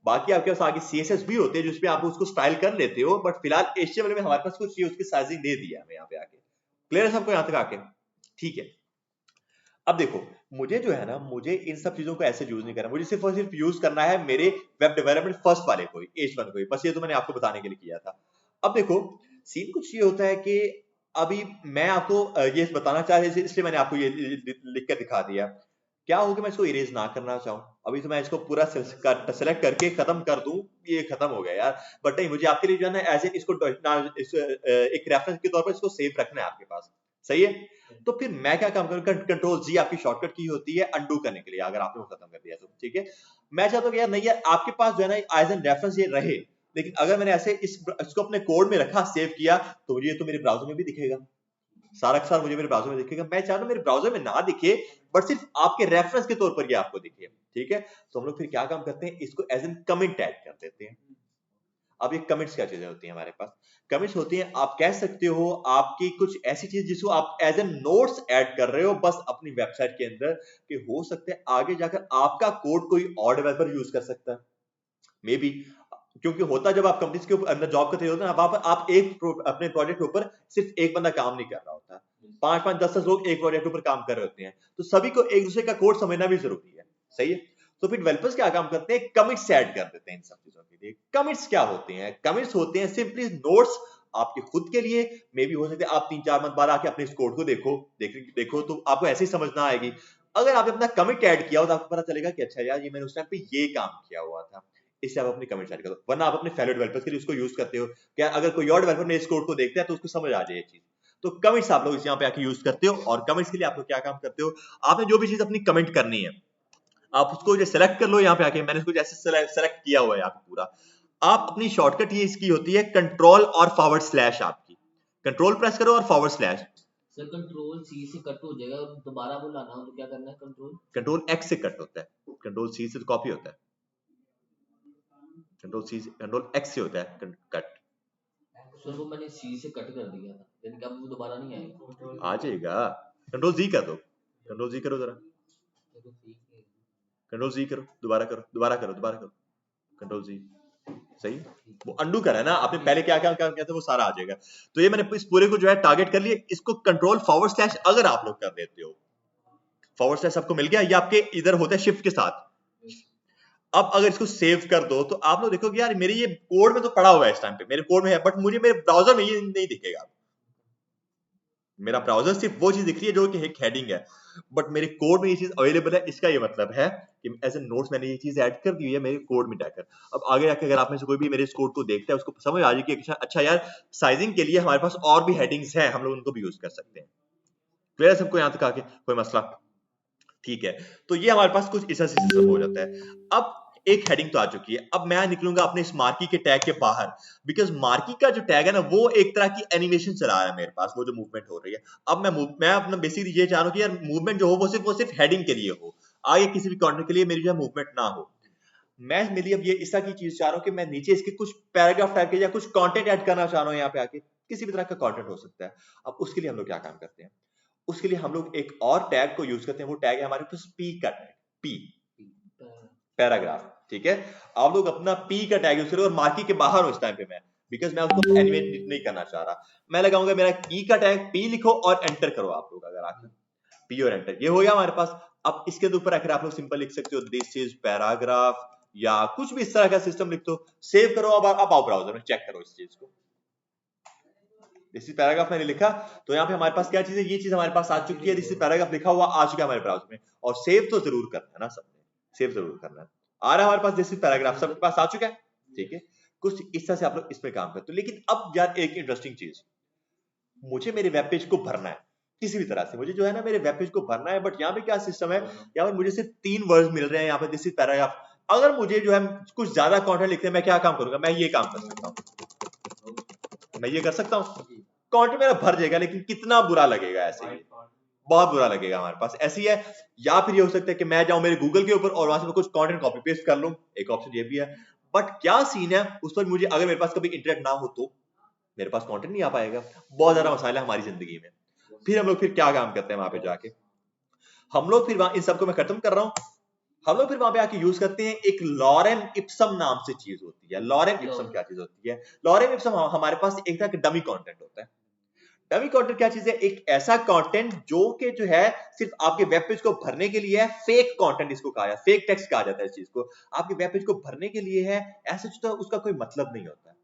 बाकी आपके पास आगे CSS भी होते हैं जिसपे आप उसको स्टाइल कर लेते हो, बट फिलहाल HTML में हमारे पास कुछ ये उसकी साइजिंग दे दिया है हमें यहाँ पे आके। क्लियर है सबको यहाँ तक आके? ठीक है, अब देखो मुझे जो है ना, मुझे इन सब चीजों को ऐसे यूज नहीं करना, मुझे सिर्फ और सिर्फ यूज करना है मेरे वेब डेवलपमेंट फर्स्ट वाले को, H1 को ही, बस ये तो मैंने आपको बताने के लिए किया था। अब देखो सीन कुछ ये होता है कि अभी मैं आपको ये बताना चाह रही थी, इसलिए मैंने आपको ये लिख कर दिखा दिया। क्या होगा मैं इसको इरेज ना करना चाहूँ, अभी तो मैं इसको पूरा सेलेक्ट करके खत्म कर दूं, ये खत्म हो गया यार, बट नहीं, मुझे आपके लिए जो है ना ऐसे इसको एक रेफरेंस के तौर पर इसको सेव रखना है आपके पास, सही है। तो फिर मैं क्या काम करूँ, Ctrl+G आपकी शॉर्टकट की होती है अंडू करने के लिए, अगर आपने वो खत्म कर दिया तो ठीक है। मैं चाहता हूँ यार नहीं यार आपके पास जो है ना एज एन रेफरेंस ये रहे, लेकिन अगर मैंने ऐसे इसको अपने कोड में रखा, सेव किया, तो मुझे तो मेरे ब्राउजर में भी दिखेगा, सारा मुझे मेरे ब्राउजर में दिखेगा। मैं चाहता हूँ मेरे ब्राउजर में ना दिखे, बट सिर्फ आपके रेफरेंस के तौर पर ये आपको दिखे, ठीक है। तो हम लोग फिर क्या काम करते हैं, इसको एज एन कमेंट ऐड कर देते हैं। अब ये कमेंट्स क्या चीजें होती हैं हमारे पास, कमेंट्स होती हैं, आप कह सकते हो आपकी कुछ ऐसी चीज जिसको आप एज एन नोट्स ऐड कर रहे हो बस अपनी वेबसाइट के अंदर, कि हो सकता है आगे जाकर आपका कोड कोई और डेवलपर यूज कर सकता है, मे बी। क्योंकि होता जब आप कंपनीज के अंदर जॉब करते होते हैं, आप एक अपने प्रोजेक्ट के ऊपर सिर्फ एक बंदा काम नहीं कर रहा होता, 5-5, 10-10 लोग एक प्रोजेक्ट के ऊपर काम कर रहे होते हैं, तो सभी को एक दूसरे का कोड समझना भी जरूरी है, सही है। तो फिर डेवलपर्स क्या काम करते हैं, कमिट्स ऐड कर देते हैं इन सब चीजों के लिए। कमिट्स क्या होते हैं, कमिट्स होते हैं सिंपली नोट्स आपके खुद के लिए, मे भी हो सकते हैं आप 3-4 मंथ बाद आके अपने इस कोड को देखो तो आपको ऐसे ही समझ ना आएगी। अगर आपने अपना कमिट ऐड किया हो तो आपको पता चलेगा कि अच्छा यार ये मैंने उस टाइम पे ये काम किया हुआ था, इससे आप अपनी कमेंट ऐड करो। वरना आप अपने फेलो डेवलपर्स के लिए उसको यूज करते हो, क्या अगर कोई और डेवलपर ने इस कोड को देखता है तो उसको समझ आ जाए ये चीज, तो कमेंट्स आप लोग इस यहाँ पे आके यूज करते हो। और कमेंट्स के लिए आप लोग क्या काम करते हो, आपने जो भी चीज अपनी कमेंट करनी है आप उसको जो सेलेक्ट कर लो यहाँ पे आके, मैंने इसको जैसे सेलेक्ट किया हुआ है यहाँ पे पूरा, आप अपनी शॉर्टकट ये इसकी होती है कंट्रोल और फॉरवर्ड स्लैश, आपकी कंट्रोल प्रेस करो और forward slash, sir control C से कट हो जाएगा और दोबारा वो लाना हो तो क्या करना है? कंट्रोल एक्स से कट होता है, कंट्रोल सी से तो कॉपी होता है, कंट्रोल एक्स से होता है कट। सर वो मैंने सी से कट कर दिया था, यानी कि अब वो दोबारा नहीं आएगा। आ जाएगा, कंट्रोल जी कर दो, कंट्रोल जी करो जरा, कंट्रोल जी करो, दोबारा करो, दोबारा करो, दोबारा करो, कंट्रोल जी, सही। वो अंडू करा है ना आपने, पहले क्या क्या किया था वो सारा आ जाएगा। तो ये मैंने इस पूरे को जो है टारगेट कर लिया। इसको कंट्रोल फॉरवर्ड स्लैश अगर आप लोग कर देते हो, फॉरवर्ड स्लैश आपको मिल गया, ये आपके इधर होता है शिफ्ट के साथ। अब अगर इसको सेव कर दो तो आप लोग देखोगे यार मेरे ये कोड में तो पड़ा हुआ है, इस टाइम पे मेरे कोड में है, बट मुझे मेरे ब्राउजर में ये नहीं दिखेगा। मेरा ब्राउजर सिर्फ वो चीज दिख रही है जो कि एक हेडिंग है, बट मेरे कोड में ये चीज अवेलेबल है। इसका ये मतलब है कि एज ए नोट्स मैंने ये चीज ऐड कर दी है मेरे कोड में जाकर। अब आगे जाकर अगर आप में से कोई भी मेरे इस कोड को देखता है, उसको समझ आ जाए कि अच्छा यार साइजिंग के लिए हमारे पास और भी हेडिंग्स हैं, हम लोग उनको भी यूज कर सकते हैं। क्लियर है सबको यहाँ तक आके? कोई मसला? ठीक है, तो ये हमारे पास कुछ ऐसा सिस्टम हो जाता है। अब एक हेडिंग तो आ चुकी है, अब मैं निकलूंगा अपने इस मार्की के टैग के बाहर, बिकॉज मार्की का जो टैग है ना वो एक तरह की एनिमेशन चला रहा है मेरे पास, वो जो मूवमेंट हो रही है। अब मैं अपना बेसिकली ये चाह रहा हूँ कि यार मूवमेंट जो हो वो सिर्फ हेडिंग के लिए हो, आगे किसी भी कंटेंट के लिए मेरी जो मूवमेंट ना हो। मैं मेरी अब ये इस तरह की चीज चाह रहा हूँ कि मैं नीचे इसके कुछ पैराग्राफ टाइप के या कुछ कंटेंट ऐड करना चाह रहा हूँ यहाँ पे आके, किसी भी तरह का कंटेंट हो सकता है। अब उसके लिए हम लोग क्या काम करते हैं, उसके लिए हम लोग एक और टैग को यूज करते हैं, वो टैग है हमारे पास पी का टैग, पी पैराग्राफ। ठीक है, आप लोग अपना पी का टैग यूज करो और मार्की के बाहर हो इस टाइम पे मैं, बिकॉज मैं उसको एनिमेट नहीं करना चाह रहा। मैं लगाऊंगा मेरा पी का टैग, पी लिखो और एंटर करो आप लोग, अगर आकर पी और एंटर, ये हो गया हमारे पास। अब इसके ऊपर आकर आप लोग सिंपल लिख सकते हो दिस इज पैराग्राफ, या कुछ भी इस तरह का सिस्टम लिख दो, सेव करो। अब आप आओ ब्राउजर में चेक करो इस चीज को, दिस इज पैराग्राफ मैंने लिखा, तो यहाँ पे हमारे पास क्या चीज है, ये चीज हमारे पास आ चुकी है, दिस इज पैराग्राफ लिखा हुआ आ चुका है हमारे ब्राउजर में। और सेव तो जरूर करना है ना सबने, सेव जरूर करना है। आ रहा है हमारे पास दिस इज पैराग्राफ, सबके पास आ चुका है। ठीक है, कुछ इस तरह से आप लोग इस पे काम करते हो। लेकिन अब यार एक इंटरेस्टिंग चीज, मुझे मेरे वेब पेज को भरना है किसी भी तरह से, मुझे जो है ना मेरे वेब पेज को भरना है, बट यहाँ पे क्या सिस्टम है, यहाँ पर मुझे सिर्फ 3 वर्ड्स मिल रहे हैं यहाँ पे, दिस इज पैराग्राफ। अगर मुझे जो है कुछ ज्यादा कंटेंट लिखते हैं, मैं क्या काम करूंगा, मैं ये काम कर सकता हूँ, मैं ये कर सकता हूँ, कंटेंट मेरा भर जाएगा, लेकिन कितना बुरा लगेगा, ऐसे ही बहुत बुरा लगेगा हमारे पास, ऐसी है। या फिर ये हो सकता है कि मैं जाऊं मेरे गूगल के ऊपर और वहां से मैं कुछ कंटेंट कॉपी पेस्ट कर लूं, एक ऑप्शन ये भी है। बट क्या सीन है उस पर, मुझे अगर मेरे पास कभी इंटरनेट ना हो तो मेरे पास कंटेंट नहीं आ पाएगा, बहुत ज्यादा मसाला है हमारी जिंदगी में। फिर हम लोग फिर क्या काम करते हैं वहां पे जाके, हम लोग फिर वहां, इन सबको मैं खत्म कर रहा हूं, हम लोग फिर वहां पे आके यूज करते हैं एक लॉरेम इप्सम नाम से चीज होती है। लॉरेम इप्सम क्या चीज होती है, लॉरेम इप्सम हमारे पास एक तरह का डमी कंटेंट होता है। डमी कंटेंट क्या चीज है, एक ऐसा कंटेंट जो कि जो है सिर्फ आपके वेब पेज को भरने के लिए है, फेक कंटेंट इसको कहा जाता है, फेक टेक्स्ट कहा जाता है इस चीज को, आपके वेब पेज को भरने के लिए है, ऐसा तो उसका कोई मतलब नहीं होता।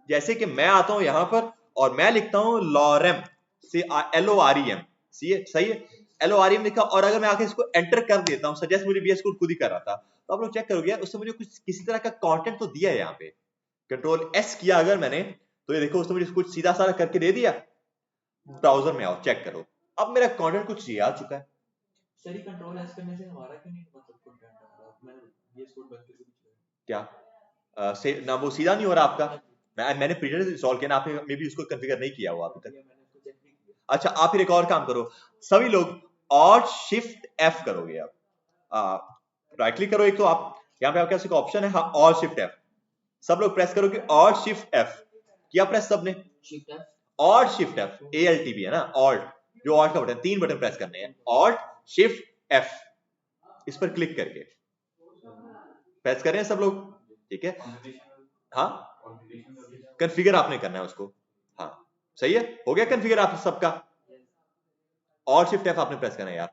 जैसे कि मैं आता हूं यहां पर और मैं लिखता हूं लॉरेम से, LOREM, सही है, LOREM लिखा, और अगर मैं आके इसको एंटर कर देता हूं, सजेस्ट मुझे VS कोड खुद ही कर रहा था, तो आप लोग चेक करोगे यार उससे मुझे कुछ किसी तरह का कंटेंट तो दिया है। यहाँ पे कंट्रोल S किया अगर मैंने, तो ये देखो उसने मुझे कुछ सीधा सारा करके दे दिया। ब्राउजर में आओ चेक करो, अब मेरा कंटेंट कुछ ये आ चुका है। सर ये कंट्रोल एस करने से हमारा क्यों नहीं मतलब कंटेंट आ रहा, मैंने ये कोड बंद करके क्या से ना वो सीधा नहीं हो रहा आपका, मैंने प्रीवियस इंस्टॉल किया ना, आपने मे बी उसको कॉन्फ़िगर नहीं किया हुआ अभी तक। मैंने उसको चेक नहीं किया। अच्छा, आप फिर एक और काम करो, सभी लोग Alt Shift F करोगे आप, राइट क्लिक करो एक, तो आप यहाँ पे आपके पास एक ऑप्शन है, हाँ Alt Shift F, सब लोग प्रेस करोगे Alt Shift F किया प्रेस सबने, shift F, Alt Shift F, ALT भी है ना, Alt जो Alt का बटन, 3 बटन प्रेस करने हैं, Alt Shift F, इस पर क्लिक करके प्रेस करें सब लोग। ठीक है, हाँ कॉन्फ़िगर आपने करना है उसको, हाँ सही है, हो गया कॉन्फ़िगर आप सबका। Alt Shift F आपने प्रेस करना है यार,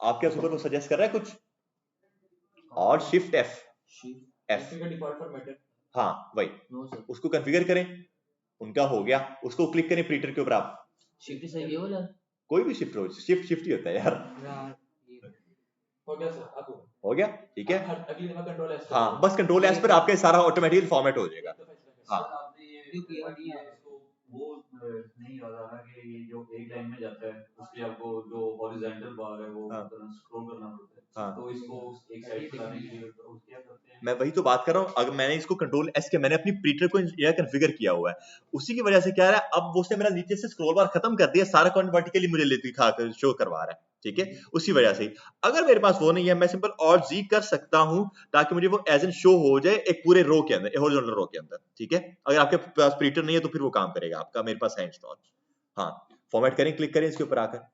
आपके ऊपर वो सजेस्ट कर रहा है कुछ, Alt Shift F, default format है, हाँ वही, नो सर, उसको कॉन्फ़िगर करें, उनका हो गया, उसको क्लिक करें प्रिंटर के ऊपर, आप शिफ्ट सही है वाला, कोई भी शिफ्ट हो, शिफ्ट ही होता है यार, हो गया सर, अब हो गया ठीक है। अगली दफा कंट्रोल एस, हाँ बस कंट्रोल एस पर आपके सारा ऑटोमेटिकली फॉर्मेट हो जाएगा। हाँ आपने ये किया नहीं है, वो नहीं नहीं याद आ रहा कि ये जो एक लाइन में जाता है उसके आपको जो हॉरिजॉन्टल बार है वो हाँ स्क्रॉल करना पड़ता है, हाँ तो इसको एक साइड पे लाने के लिए तो क्या करते हैं? मैं वही तो बात कर रहा हूँ। अगर मैंने इसको कंट्रोल एस के मैंने अपनी प्रीटर को यह कॉन्फ़िगर किया हुआ है, उसी की वजह से क्या है, अब वो उसने मेरा नीचे से स्क्रॉल बार खत्म कर दिया, सारा कंटेंट वर्टिकली मुझे दिखा कर शो करवा रहा है, ठीक है, उसी वजह से। अगर मेरे पास वो नहीं है, मैं सिंपल और जी कर सकता हूं ताकि मुझे वो एज एन शो हो जाए एक पूरे रो के अंदर, हॉरिजॉन्टल रो के अंदर, ठीक है। अगर आपके पास प्रीटर नहीं है तो फिर वो काम करेगा आपका, मेरे पास है इंस्टॉल। हाँ, फॉर्मेट करें, क्लिक करें इसके ऊपर आकर।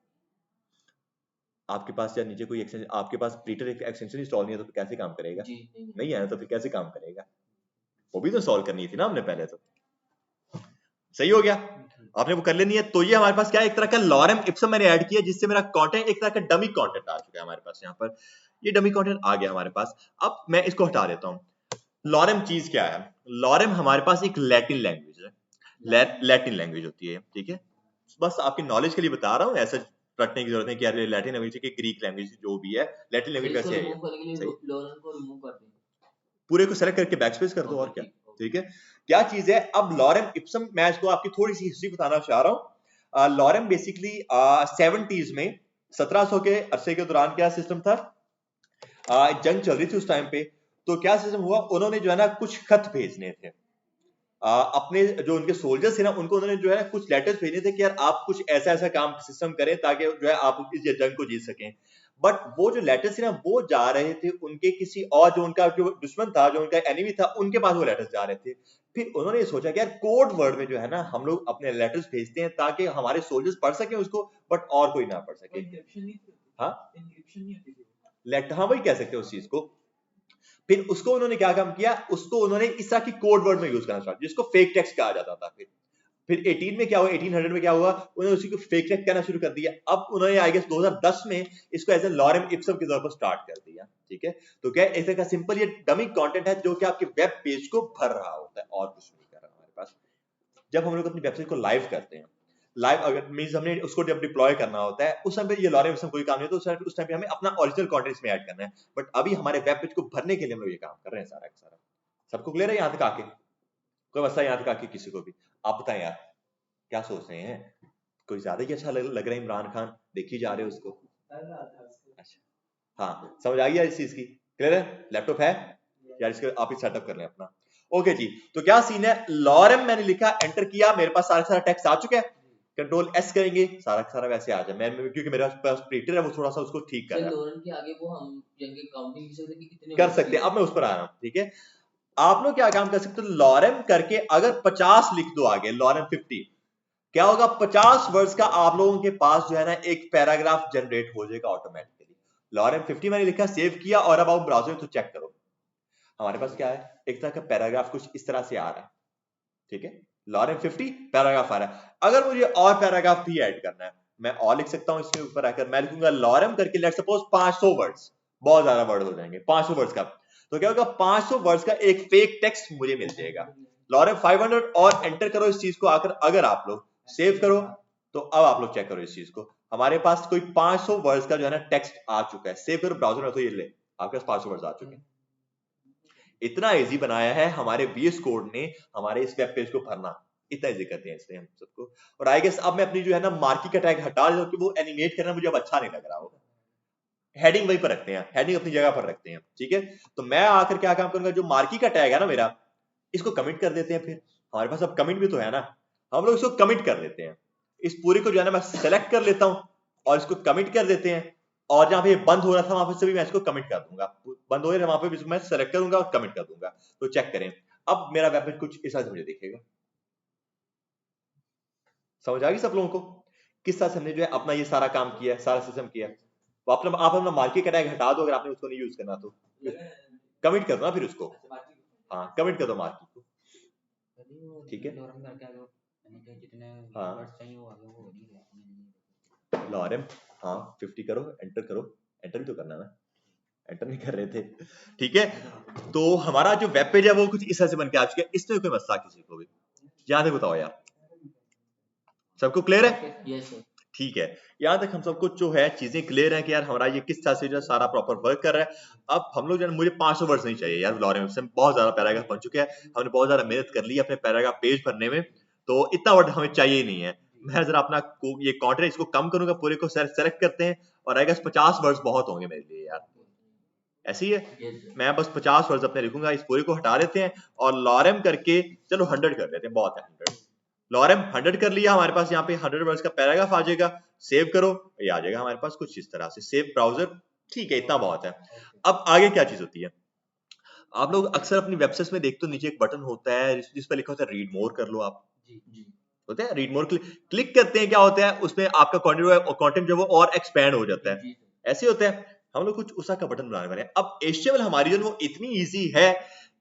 आपके पास या नीचे कोई एक्सटेंशन, आपके पास प्रीटर एक्सटेंशन इंस्टॉल नहीं है तो फिर कैसे काम करेगा? जी नहीं है तो फिर कैसे काम करेगा? वो भी तो सॉल्व करनी थी ना हमने पहले। तो सही हो गया, आपने वो कर लेनी है। तो ये हमारे पास क्या है, एक तरह का लॉरेम इप्सम मैंने ऐड किया, जिससे मेरा कंटेंट एक तरह का डमी कंटेंट आ चुका है हमारे पास। यहाँ पर ये डमी कंटेंट आ गया हमारे पास। अब मैं इसको हटा देता हूँ। लॉरेम चीज क्या है? लॉरेम हमारे पास एक लैटिन लैंग्वेज है, लैटिन लैंग्वेज होती है, ठीक है। बस आपकी नॉलेज के लिए बता रहा हूँ, ऐसा रटने की जरूरत नहीं कि यार लैटिन लैंग्वेज की ग्रीक लैंग्वेज जो भी है, लैटिन लैंग्वेज इसको वैसे है। रिमूव करने के लिए सही, लॉरेन को रिमूव कर दें। पूरे को सेलेक्ट करके बैकस्पेस कर दो, और क्या, ठीक है। क्या चीज है अब लॉरेम इप्सम, मैं इसको आपकी थोड़ी सी हिस्ट्री बताना चाह रहा हूँ। लॉरेम बेसिकली 70s में 1700 के अरसे के दौरान क्या सिस्टम था, जंग चल रही थी उस टाइम पे। तो क्या सिस्टम हुआ, उन्होंने जो है ना कुछ खत भेजने थे, अपने जो उनके सोल्जर्स थे ना, उनको उन्होंने जो है ना कुछ लेटर्स भेजने थे कि यार आप कुछ ऐसा ऐसा काम सिस्टम करें ताकि जो है आप इस जंग को जीत सकें। बट वो जो लेटर्स थे ना, वो जा रहे थे उनके किसी और, जो उनका जो दुश्मन था, जो उनका एनिमी था, उनके पास वो लेटर्स जा रहे थे। फिर उन्होंने ये सोचा कि यार कोड वर्ड में जो है ना हम लोग अपने लेटर्स भेजते हैं ताकि हमारे सोल्जर्स पढ़ सकें उसको, बट और कोई ना पढ़ सके। हाँ, हाँ वही कह सकते हैं उस चीज को। फिर उसको उन्होंने क्या काम किया, उसको उन्होंने इस तरह की कोड वर्ड में यूज करना स्टार्ट, जिसको फेक टेक्स्ट कहा जाता था। फिर 18 में क्या हुआ, 1800 में क्या हुआ, उन्होंने उसी को फेक टेक्स्ट कहना शुरू कर दिया। अब उन्होंने आई गेस 2010 में इसको एज ए लॉरेम इप्सम के तौर पर स्टार्ट कर दिया, ठीक है। तो क्या ऐसे का सिंपल ये डमी कंटेंट है जो कि आपके वेब पेज को भर रहा होता है, और कुछ नहीं कर रहा हमारे पास। जब हम लोग अपनी वेबसाइट को लाइव करते हैं, लाइव अगर मींस हमने उसको जब डिप्लॉय करना होता है, उस टाइम पे ये लॉरेम इप्सम कोई काम नहीं होता, उस टाइम पे हमें अपना ओरिजिनल कंटेंट इसमें ऐड करना है। बट अभी हमारे वेब पेज को भरने के लिए हम लोग ये काम कर रहे हैं सारा का सारा। सबको क्लियर है यहाँ तक आके? कोई मसला यहाँ तक आके किसी को भी? आप बताएं यार क्या सोच रहे हैं? कोई ज्यादा ही अच्छा लग रहा है इमरान खान, देखी जा रहे हो उसको। अच्छा, हाँ समझ आ गया इस चीज की, क्लियर है? लैपटॉप है यार, इसके आप ही सेटअप कर लें अपना। ओके जी, तो क्या सीन है, लॉरेम मैंने लिखा, एंटर किया, मेरे पास सारा टेक्स्ट आ चुका है। कंट्रोल एस करेंगे, सारा वैसे आ जाए। मैं क्योंकि मेरे पास प्रीटर है, वो थोड़ा सा उसको ठीक कर रहा है। लॉरेन के आगे वो हम जंगे काउंटिंग कर सकते हैं कि कितने कर सकते हैं। अब मैं उस पर आ रहा हूँ, ठीक है। आप लोग क्या काम कर सकते हो, लॉरेम करके अगर 50 लिख दो आगे, लॉरेम 50, क्या होगा, 50 वर्ड्स का आप लोगों के पास जो है ना एक पैराग्राफ जनरेट हो जाएगा ऑटोमेटिकली। लॉरेम 50 मैंने लिखा, सेव किया, और अब आप ब्राउजर में तो चेक करो हमारे पास क्या है, एक तरह का पैराग्राफ कुछ इस तरह से आ रहा है, ठीक है। लॉरेम 50 पैराग्राफ आ रहा है। अगर मुझे और पैराग्राफ भी ऐड करना है, मैं और लिख सकता हूं इसके ऊपर आकर, मैं लिखूंगा लॉरेम करके, लेट्स सपोज 500 वर्ड्स, बहुत ज्यादा वर्ड हो जाएंगे 500 वर्ड्स का। तो क्या होगा, 500 वर्ड्स का एक फेक टेक्स्ट मुझे मिल जाएगा। लॉरेम 500 और एंटर करो इस चीज को आकर, अगर आप लोग सेव करो तो अब आप लोग चेक करो इस चीज को, हमारे पास कोई 500 वर्ड्स का जो है ना टेक्स्ट आ चुका है। सेव करो ब्राउजर में, तो ये ले आपके पास 500 वर्ड्स आ चुके हैं। इतना इजी बनाया है हमारे VS कोड ने हमारे इस वेब पेज को भरना, इतना इजी करते हैं इसलिए हम सबको। और आई गेस अब मैं अपनी जो है ना मार्की का टैग हटा देता हूं कि वो एनिमेट करना मुझे अब अच्छा नहीं लग रहा होगा। हेडिंग वहीं पर रखते हैं, हेडिंग अपनी जगह पर रखते हैं, ठीक है। तो मैं आकर क्या काम करूंगा, जो मार्की का टैग है ना मेरा, इसको कमिट कर देते हैं। फिर हमारे पास अब कमिट भी तो है ना, हम लोग इसको कमिट कर देते हैं। इस पूरे को जो है ना मैं सेलेक्ट कर लेता हूं और इसको कमिट कर देते हैं। और जहां पे ये बंद हो रहा था वहां पर से भी मैं इसको कमिट कर दूंगा, बंद हो रहा है वहां पे भी मैं सेलेक्ट करूंगा और कमिट कर दूंगा। तो चेक करें, अब मेरा वेब पेज कुछ इस तरह से मुझे दिखेगा। समझ आ गई सब लोगों को किस तरह से हमने जो है अपना ये सारा काम किया, सारा सिस्टम किया। तो आप अपना मार्केट का टैग हटा दो अगर आपने उसको नहीं यूज करना, तो कमिट कर दो ना फिर उसको। हाँ कमिट कर दो मार्केट को, ठीक है। हाँ लॉरेम, हाँ 50 करो, एंटर करो, एंटर भी तो करना ना, एंटर नहीं कर रहे थे, ठीक है। तो हमारा जो वेब पेज है वो कुछ इस तरह से बन के आ चुका है। इसमें कोई मसला किसी को भी यहाँ तक बताओ यार, सबको क्लियर है? यस सर, ठीक है, यहाँ तक हम सबको जो है चीजें क्लियर है कि यार हमारा ये किस तरह से जो सारा प्रॉपर वर्क कर रहा है। अब हम लोग जो है, मुझे 500 वर्ड्स नहीं चाहिए यार, लॉरेम से बहुत ज्यादा पैराग्राफ बन चुके हैं, हमने बहुत ज्यादा मेहनत कर ली अपने पैराग्राफ पेज भरने में, तो इतना वर्ड हमें चाहिए ही नहीं है। मैं जरा अपना ये कंटेंट इसको कम करूंगा, पूरे को सेलेक्ट करते हैं, और आई गेस 50 वर्ड्स बहुत होंगे मेरे लिए यार, ऐसी है। Yes, sir. मैं बस 50 वर्ड्स अपने लिखूंगा, इस पूरे को हटा देते हैं और लॉरेम करके चलो 100 कर लेते हैं, बहुत है 100। लॉरेम 100 कर लिया, हमारे पास यहाँ पे 100 वर्ड्स का पैराग्राफ आ जाएगा, सेव करो, ये आ जाएगा हमारे पास कुछ इस तरह से, सेव ब्राउजर, ठीक है, इतना बहुत है। अब आगे क्या चीज होती है, आप लोग अक्सर अपनी वेबसाइट्स में देखते हो नीचे एक बटन होता है जिस पर लिखा होता है रीड मोर, कर लो आप, जी होता है रीड मोर, क्लिक करते हैं, क्या होता है उसमें आपका कंटेंट जो वो और एक्सपैंड हो जाता है, जी ऐसे होता है। हम लोग कुछ उसा का बटन बनाने वाले हैं। अब HTML हमारी जो वो इतनी इजी है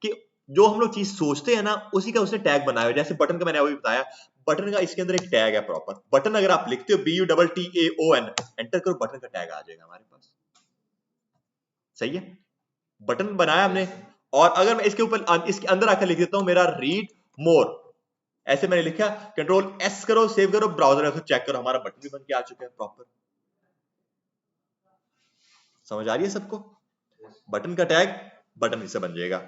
कि जो हम लोग चीज सोचते हैं ना उसी का उसने टैग बनाया है। जैसे बटन का मैंने अभी बताया, बटन का इसके अंदर एक टैग है प्रॉपर, बटन अगर आप लिखते हो BUTTAON, एंटर करो, बटन का टैग आ जाएगा हमारे पास, सही है। बटन बनाया हमने, और अगर मैं इसके ऊपर इसके अंदर आकर लिख देता हूं मेरा रीड मोर, ऐसे मैंने लिखा, कंट्रोल S करो, सेव करो, ब्राउजर को चेक करो, हमारा बटन भी बन के आ चुका है प्रॉपर। समझ आ रही है सबको? बटन का टैग बटन इससे बन जाएगा।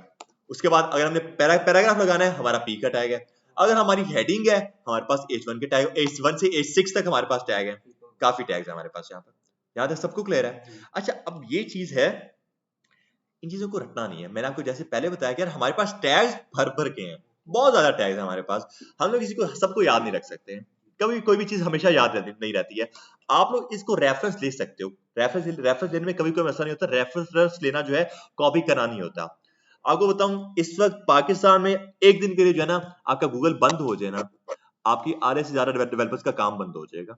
उसके बाद अगर हमने पैराग्राफ लगाना है, हमारा P का टैग है। अगर हमारी हेडिंग है, हमारे पास H1 के टैग, H1 से H6 तक हमारे पास टैग है, काफी टैग्स है हमारे पास यहाँ पर। यहाँ तक सबको क्लियर है? अच्छा, अब ये चीज है, इन चीजों को रटना नहीं है। मैंने आपको जैसे पहले बताया कि यार हमारे पास टैग्स भर भर के हैं, बहुत ज्यादा टैग्स हैं हमारे पास, हम लोग किसी को सबको याद नहीं रख सकते हैं, कभी कोई भी चीज हमेशा याद नहीं रहती है। आप लोग इसको रेफरेंस ले सकते हो, रेफरेंस लेने में कभी कोई मसला नहीं होता, रेफरेंस लेना जो है कॉपी करना नहीं होता। आपको बताऊं, इस वक्त पाकिस्तान में एक दिन के लिए जो है ना आपका गूगल बंद हो जाए ना, आपकी आधे से ज्यादा डेवलपर्स का काम बंद हो जाएगा,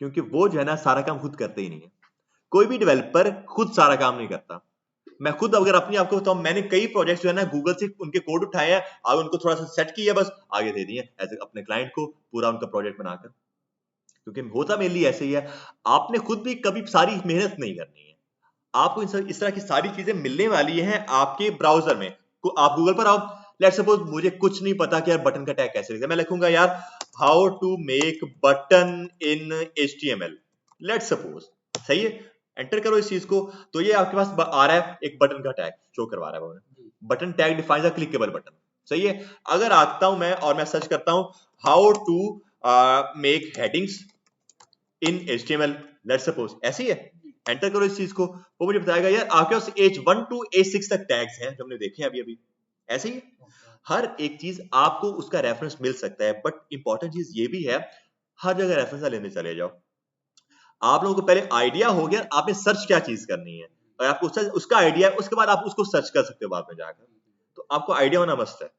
क्योंकि वो जो है ना सारा काम खुद करते ही नहीं है। कोई भी डेवलपर खुद सारा काम नहीं करता। मैं खुद अगर अपनी आपको बताऊं, मैंने कई प्रोजेक्ट जो है ना गूगल से उनके कोड उठाए हैं, आगे उनको थोड़ा सा सेट किया, बस आगे दे दिए ऐसे अपने क्लाइंट को पूरा उनका प्रोजेक्ट बनाकर, क्योंकि होता मेरे लिए ऐसे ही है। आपने खुद भी कभी सारी मेहनत नहीं करनी है, आपको इस तरह की सारी चीजें मिलने वाली हैं आपके ब्राउजर में। आप गूगल पर आओ, लेट सपोज मुझे कुछ नहीं पता कि यार बटन का टैग कैसे लिखते हैं, मैं लिखूंगा यार how to make button in HTML, let suppose, सही है। एंटर करो इस चीज को, तो ये आपके पास आ रहा है एक बटन का टैग शो करवा रहा है, button tag defines a clickable button, सही है। अगर आता हूं मैं और मैं सर्च करता हूं how to make headings in HTML, let suppose, ऐसी है, एंटर करो इस चीज को, वो मुझे बताएगा यार आपके पास H1 to H6 तक टैग्स हैं जो हमने देखे हैं अभी, ऐसे ही हर एक चीज आपको उसका रेफरेंस मिल सकता है। बट इंपॉर्टेंट चीज ये भी है, हर जगह रेफरेंस लेने चले जाओ। आप लोगों को पहले आइडिया हो गया आपने सर्च क्या चीज करनी है, अगर आपको उसका आइडिया है उसके बाद आप उसको सर्च कर सकते हो बाद में जाकर, तो आपको आइडिया होना मस्त है।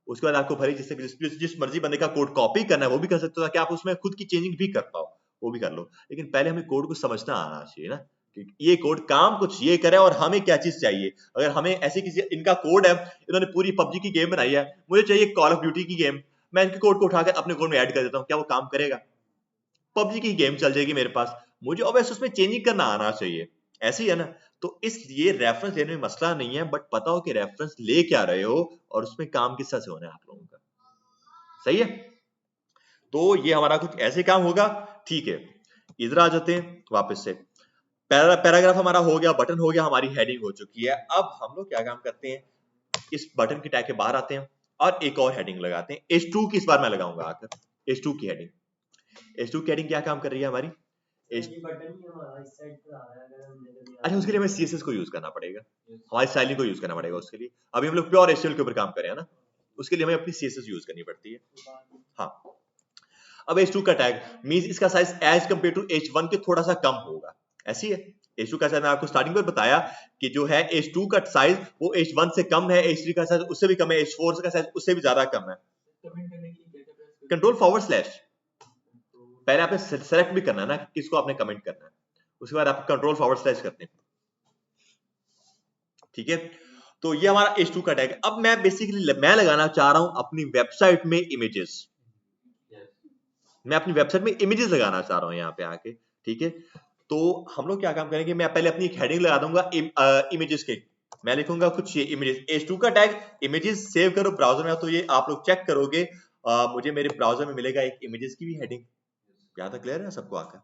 उसके बाद आपको भले जिस मर्जी बंदे का कोड कॉपी करना है वो भी कर सकते हो, ताकि आप उसमें खुद की चेंजिंग भी कर पाओ, वो भी कर लो। लेकिन पहले हमें कोड को समझना आना चाहिए ना, कि ये कोड काम कुछ ये करे और हमें क्या चीज चाहिए। अगर हमें ऐसी किसी, इनका कोड है, इन्होंने पूरी PUBG की गेम बनाई है, मुझे चाहिए कॉल ऑफ ड्यूटी की गेम, मैं इनके कोड को उठाकर अपने कोड में ऐड कर देता हूँ, क्या वो काम करेगा? PUBG की गेम चल जाएगी मेरे पास, मुझे ऑब्वियसली उसमें चेंजिंग करना आना चाहिए, ऐसे ही है ना। तो इसलिए रेफरेंस लेने में मसला नहीं है, बट पता हो कि रेफरेंस ले क्या रहे हो और उसमें काम किस तरह से होना है आप लोगों का, सही है। तो ये हमारा कुछ ऐसे काम होगा, ठीक है। इधर आ जाते हैं वापस से, पैराग्राफ हमारा हो गया, बटन हो गया, हमारी हेडिंग हो चुकी है। अब हम लोग क्या काम करते हैं, इस बटन के टैग के बाहर आते हैं और एक और हेडिंग लगाते हैं। H2 की इस बार मैं लगाऊंगा आकर, H2 की हेडिंग। H2 की हेडिंग क्या काम कर रही है हमारी, अच्छा उसके लिए हमें CSS को यूज करना पड़ेगा, हमारी स्टाइलिंग को यूज करना पड़ेगा उसके लिए। अभी हम लोग प्योर HTML के ऊपर काम कर रहे हैं ना, उसके लिए हमें अपनी CSS यूज करनी पड़ती है। हाँ, अब H2 का टैग मींस इसका size as compare to H1 के थोड़ा सा कम होगा, ऐसी है। H2 का साइज मैं आपको स्टार्टिंग में बताया कि जो है H2 का साइज वो H1 से कम है, H3 का साइज उससे भी कम है, H4 का साइज उससे भी ज्यादा कम है। कंट्रोल/, पहले आपने सेलेक्ट भी करना है ना किसको आपने कमेंट करना है, उसके बाद आप कंट्रोल/, करते हैं, ठीक है। तो ये हमारा H2 का टैग। अब मैं बेसिकली मैं लगाना चाह रहा हूं अपनी वेबसाइट में इमेजेस, मैं अपनी वेबसाइट में इमेजेस लगाना चाह रहा हूं यहाँ पे आके, ठीक है। तो हम लोग क्या काम करेंगे, मैं पहले अपनी एक हेडिंग लगा दूंगा इमेजेस के, मैं लिखूंगा कुछ ये इमेजेस, H2 का टैग इमेजेस, सेव करो ब्राउजर में, तो ये आप लोग चेक करोगे मुझे मेरे ब्राउजर में मिलेगा एक इमेजेस की भी हेडिंग। यहाँ तक क्लियर है सबको आकर?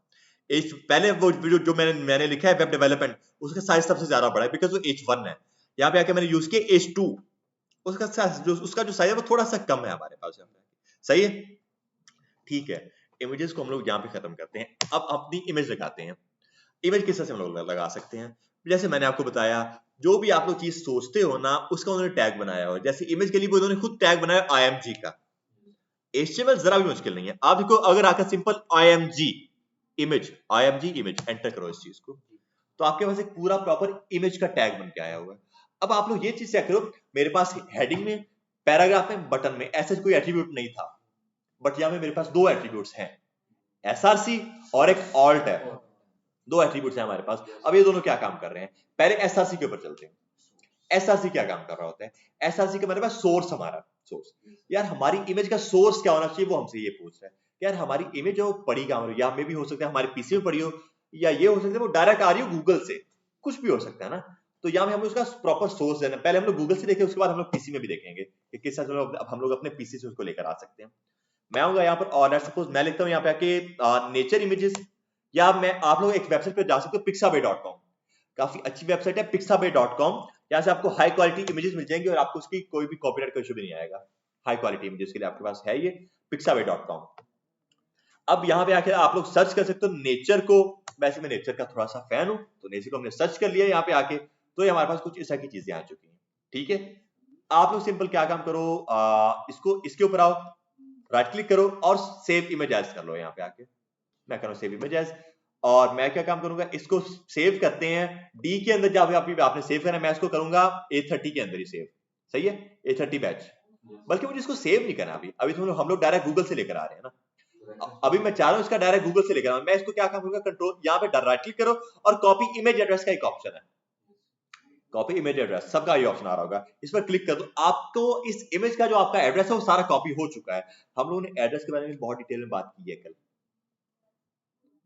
पहले वो जो मैंने लिखा है वेब डेवलपमेंट, उसका साइज सबसे ज्यादा बड़ा है बिकॉज वो H1 है। यहाँ पे आके मैंने यूज किया H2, उसका जो साइज है वो थोड़ा सा कम है हमारे पास, सही है, ठीक है, इमेजेस को हम लोग यहाँ पे खत्म करते हैं, अब अपनी इमेज लगाते हैं। इमेज किस तरह से हम लोग लगा सकते हैं, जैसे मैंने आपको बताया, जो भी आप लोग चीज सोचते हो ना उसका उन्होंने टैग बनाया हो, जैसे इमेज के लिए उन्होंने खुद टैग बनाया IMG का। HTML जरा भी मुश्किल नहीं है, आप देखो अगर आकर सिंपल IMG इमेज एंटर करो इस चीज को, तो आपके पास एक पूरा प्रॉपर इमेज का टैग बन के आया हुआ है। अब आप लोग ये चीज चेक करो, मेरे पास हेडिंग में, पैराग्राफ में, बटन में ऐसा कोई एट्रीब्यूट नहीं था, बट यहाँ में मेरे पास दो एट्रीब्यूट्स हैं, SRC और एक ऑल्ट है, दो एट्रीब्यूट्स हैं हमारे पास। अब ये दोनों क्या काम कर रहे हैं, पहले SRC के ऊपर चलते हैं। SRC क्या काम कर रहा होता है, SRC का मेरे पास सोर्स, हमारा सोर्स, यार हमारी इमेज का सोर्स क्या होना चाहिए वो हमसे ये पूछ रहा है, यार हमारी इमेज जो पड़ी कहां हो, या में भी हो सकता है हमारे पीसी में पड़ी हो, या ये हो सकता है वो डायरेक्ट आ रही हो गूगल से, कुछ भी हो सकता है ना। तो यहाँ में हमें उसका प्रॉपर सोर्स देना, पहले हम लोग गूगल से देखें, उसके बाद हम लोग पीसी में भी देखेंगे कि किस तरह से हम लोग अपने पीसी से उसको लेकर आ सकते हैं। मैं आऊंगा यहाँ पर, और सपोज मैं लिखता हूँ यहाँ पे आके नेचर इमेजेस, या मैं, आप लोग एक वेबसाइट पे जा सकते हो pixabay.com, काफी अच्छी वेबसाइट है pixabay.com, यहाँ से आपको हाई क्वालिटी इमेजेस मिल जाएंगे और आपको उसकी कोई भी कॉपीराइट का इशू भी नहीं आएगा। हाई क्वालिटी इमेजेस के लिए आपके पास है ये pixabay.com। अब यहाँ पे आके आप लोग सर्च कर सकते हो नेचर को, वैसे मैं नेचर का थोड़ा सा फैन हूं, तो नेचर को हमने सर्च कर लिया यहाँ पे आके, तो ये हमारे पास कुछ इस तरह की चीजें आ चुकी हैं। ठीक है, आप लोग सिंपल क्या काम करो, इसको, इसके ऊपर आओ, राइट क्लिक करो और सेव इमेज एज कर लो। यहाँ पे आके मैं करूँ सेव इमेज एज, और मैं क्या काम करूंगा, इसको सेव करते हैं डी के अंदर, जब आपने सेव करना है, मैं इसको करूंगा A30 के अंदर ही सेव, सही है, A30 बैच। बल्कि मुझे इसको सेव नहीं करना अभी तो हम लोग डायरेक्ट गूगल से लेकर आ रहे हैं ना, अभी मैं चाह रहा हूं इसका डायरेक्ट गूगल से लेकर आऊं। मैं इसको क्या काम करूंगा, कंट्रोल यहाँ पे राइट क्लिक करो और कॉपी इमेज एड्रेस का एक ऑप्शन है, कॉपी इमेज एड्रेस, सबका ये ऑप्शन आ रहा होगा, इस पर क्लिक कर दो, आपको इस इमेज का जो आपका एड्रेस है वो सारा कॉपी हो चुका है। हम लोगों ने एड्रेस के बारे में बहुत डिटेल में बात की है कल,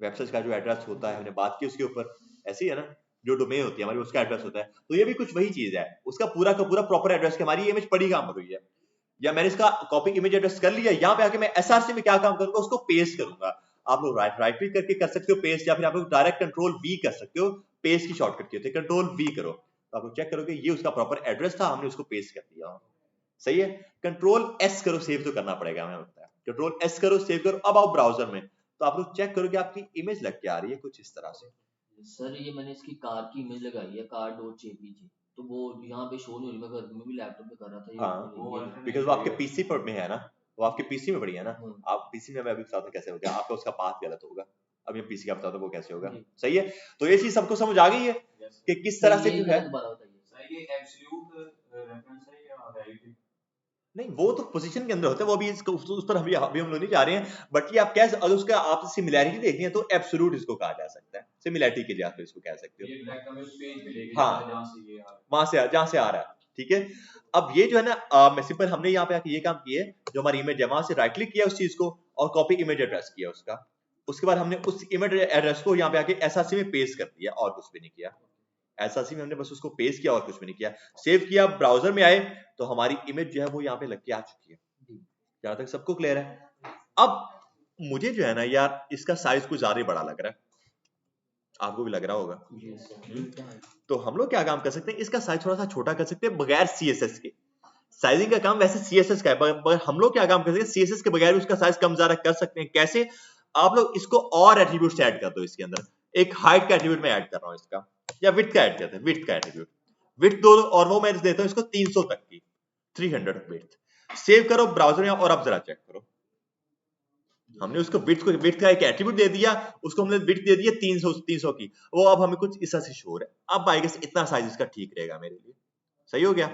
वेबसाइट का जो एड्रेस होता है हमने बात की उसके ऊपर, ऐसी है ना, जो डोमेन होती है हमारी उसका एड्रेस होता है, तो ये भी कुछ वही चीज है, उसका पूरा का पूरा प्रॉपर एड्रेस के हमारी इमेज पड़ी कहां पर हुई है, या मैंने इसका कॉपी इमेज एड्रेस कर लिया, यहाँ पे आके मैं SRC में क्या काम करूंगा, उसको पेस्ट करूंगा। आप लोग राइट क्लिक करके कर सकते हो पेस्ट, या फिर आप लोग डायरेक्ट कंट्रोल V कर सकते हो, पेस्ट की शॉर्टकट की होती है, कंट्रोल V करो तो आप लोग चेक करोगे ये उसका प्रॉपर एड्रेस था, हमने उसको पेस्ट कर दिया, सही है। कंट्रोल S करो, सेव तो करना पड़ेगा, हमें बताया, कंट्रोल S करो, सेव करो। अब आओ ब्राउजर में, तो आप लोग चेक करो कि आपकी इमेज लग के आ रही है कुछ इस तरह से। सर ये मैंने इसकी कार की इमेज लगाई है, car.jpg, तो वो यहाँ पे शो नहीं हो रही, मैं घर में भी लैपटॉप पे कर रहा था ये, हाँ, बिकॉज़ वो आपके पीसी पर में है ना, वो आपके पीसी में पड़ी है ना, आप पीसी में, मैं अभी बताता हूं कैसे होगा, आपका उसका पाथ गलत होगा, अब ये पीसी का बताता हूं वो कैसे होगा, सही है। तो ये चीज सबको समझ आ गई है कि किस तरह से जो है, सर ये एब्सोल्यूट रेफरेंस है या रिलेटिव? नहीं वो तो पोजीशन के अंदर होता है, वो भी इसको उस पर अभी हम लोग नहीं जा रहे हैं, बट ये आप कैसे, अगर उसका आप सिमिलैरिटी देखनी है तो एब्सोल्यूट इसको कहा जा सकता है, सिमिलैरिटी के लिए आप इसको कह सकते हो, ये ब्लैक कमेंट पेज पे लेके हाँ, जहां से ये आ रहा है, वहां से जहां से आ रहा है, ठीक है। अब ये जो है ना, मैं सिंपल हमने यहाँ पे आके ये काम किया, जो हमारी इमेज है वहां से राइट क्लिक किया उस चीज को और कॉपी इमेज एड्रेस किया उसका, उसके बाद हमने उस इमेज एड्रेस को यहाँ पे आके SRC में पेस्ट कर दिया और कुछ भी नहीं किया, SRC में हमने बस उसको पेस्ट किया और कुछ भी नहीं किया, सेव किया, ब्राउजर में आए तो हमारी इमेज जो है वो यहाँ पे लग के आ चुकी है। यहाँ तक सबको क्लियर है। अब मुझे जो है ना यार इसका साइज कुछ ज्यादा ही बड़ा लग रहा है, आपको भी लग रहा होगा, तो हम लोग क्या काम कर सकते हैं, इसका साइज थोड़ा सा छोटा कर सकते हैं बगैर CSS के। साइजिंग का काम वैसे CSS का है, मगर हम लोग क्या काम कर सकते हैं, CSS के बगैर उसका साइज कम ज्यादा कर सकते हैं। कैसे, आप लोग इसको और एट्रीब्यूट ऐड कर दो, इसके अंदर एक हाइट का एट्रीब्यूट मैं ऐड कर रहा हूँ इसका, या विड्थ का ऐड करते हैं, विड्थ का एट्रीब्यूट, विड्थ दो और वो मैं देता हूँ इसको 300 तक की, 300 विड्थ। सेव करो ब्राउजर में और अब जरा चेक करो, हमने उसको विड्थ का एक एट्रीब्यूट दे दिया, उसको हमने विड्थ दे दिया 300 की, वो अब हमें कुछ इस तरह से शो है। अब आई गेस इतना साइज इसका ठीक रहेगा मेरे लिए, सही हो गया,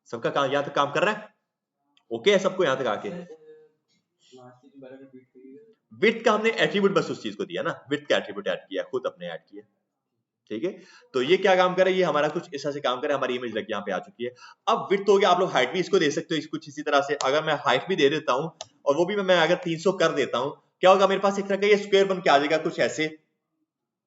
सबका काम यहाँ तक काम कर रहा है, ओके है सबको यहाँ तक आके। विड्थ का हमने एट्रीब्यूट बस उस चीज को दिया ना, विड्थ का एट्रीब्यूट ऐड किया, खुद अपने ऐड किया, ठीक है। तो ये क्या काम कर रहा है, ये हमारा कुछ इस तरह से काम कर रहा है, हमारी इमेज लग यहाँ पे आ चुकी है। अब विड्थ हो गया, आप लोग हाइट भी इसको दे सकते हो कुछ इसी तरह से, अगर मैं हाइट भी दे देता हूँ और वो भी मैं अगर 300 कर देता हूँ, क्या होगा, मेरे पास एक तरह का ये स्क्वायर बन के आ जाएगा कुछ ऐसे,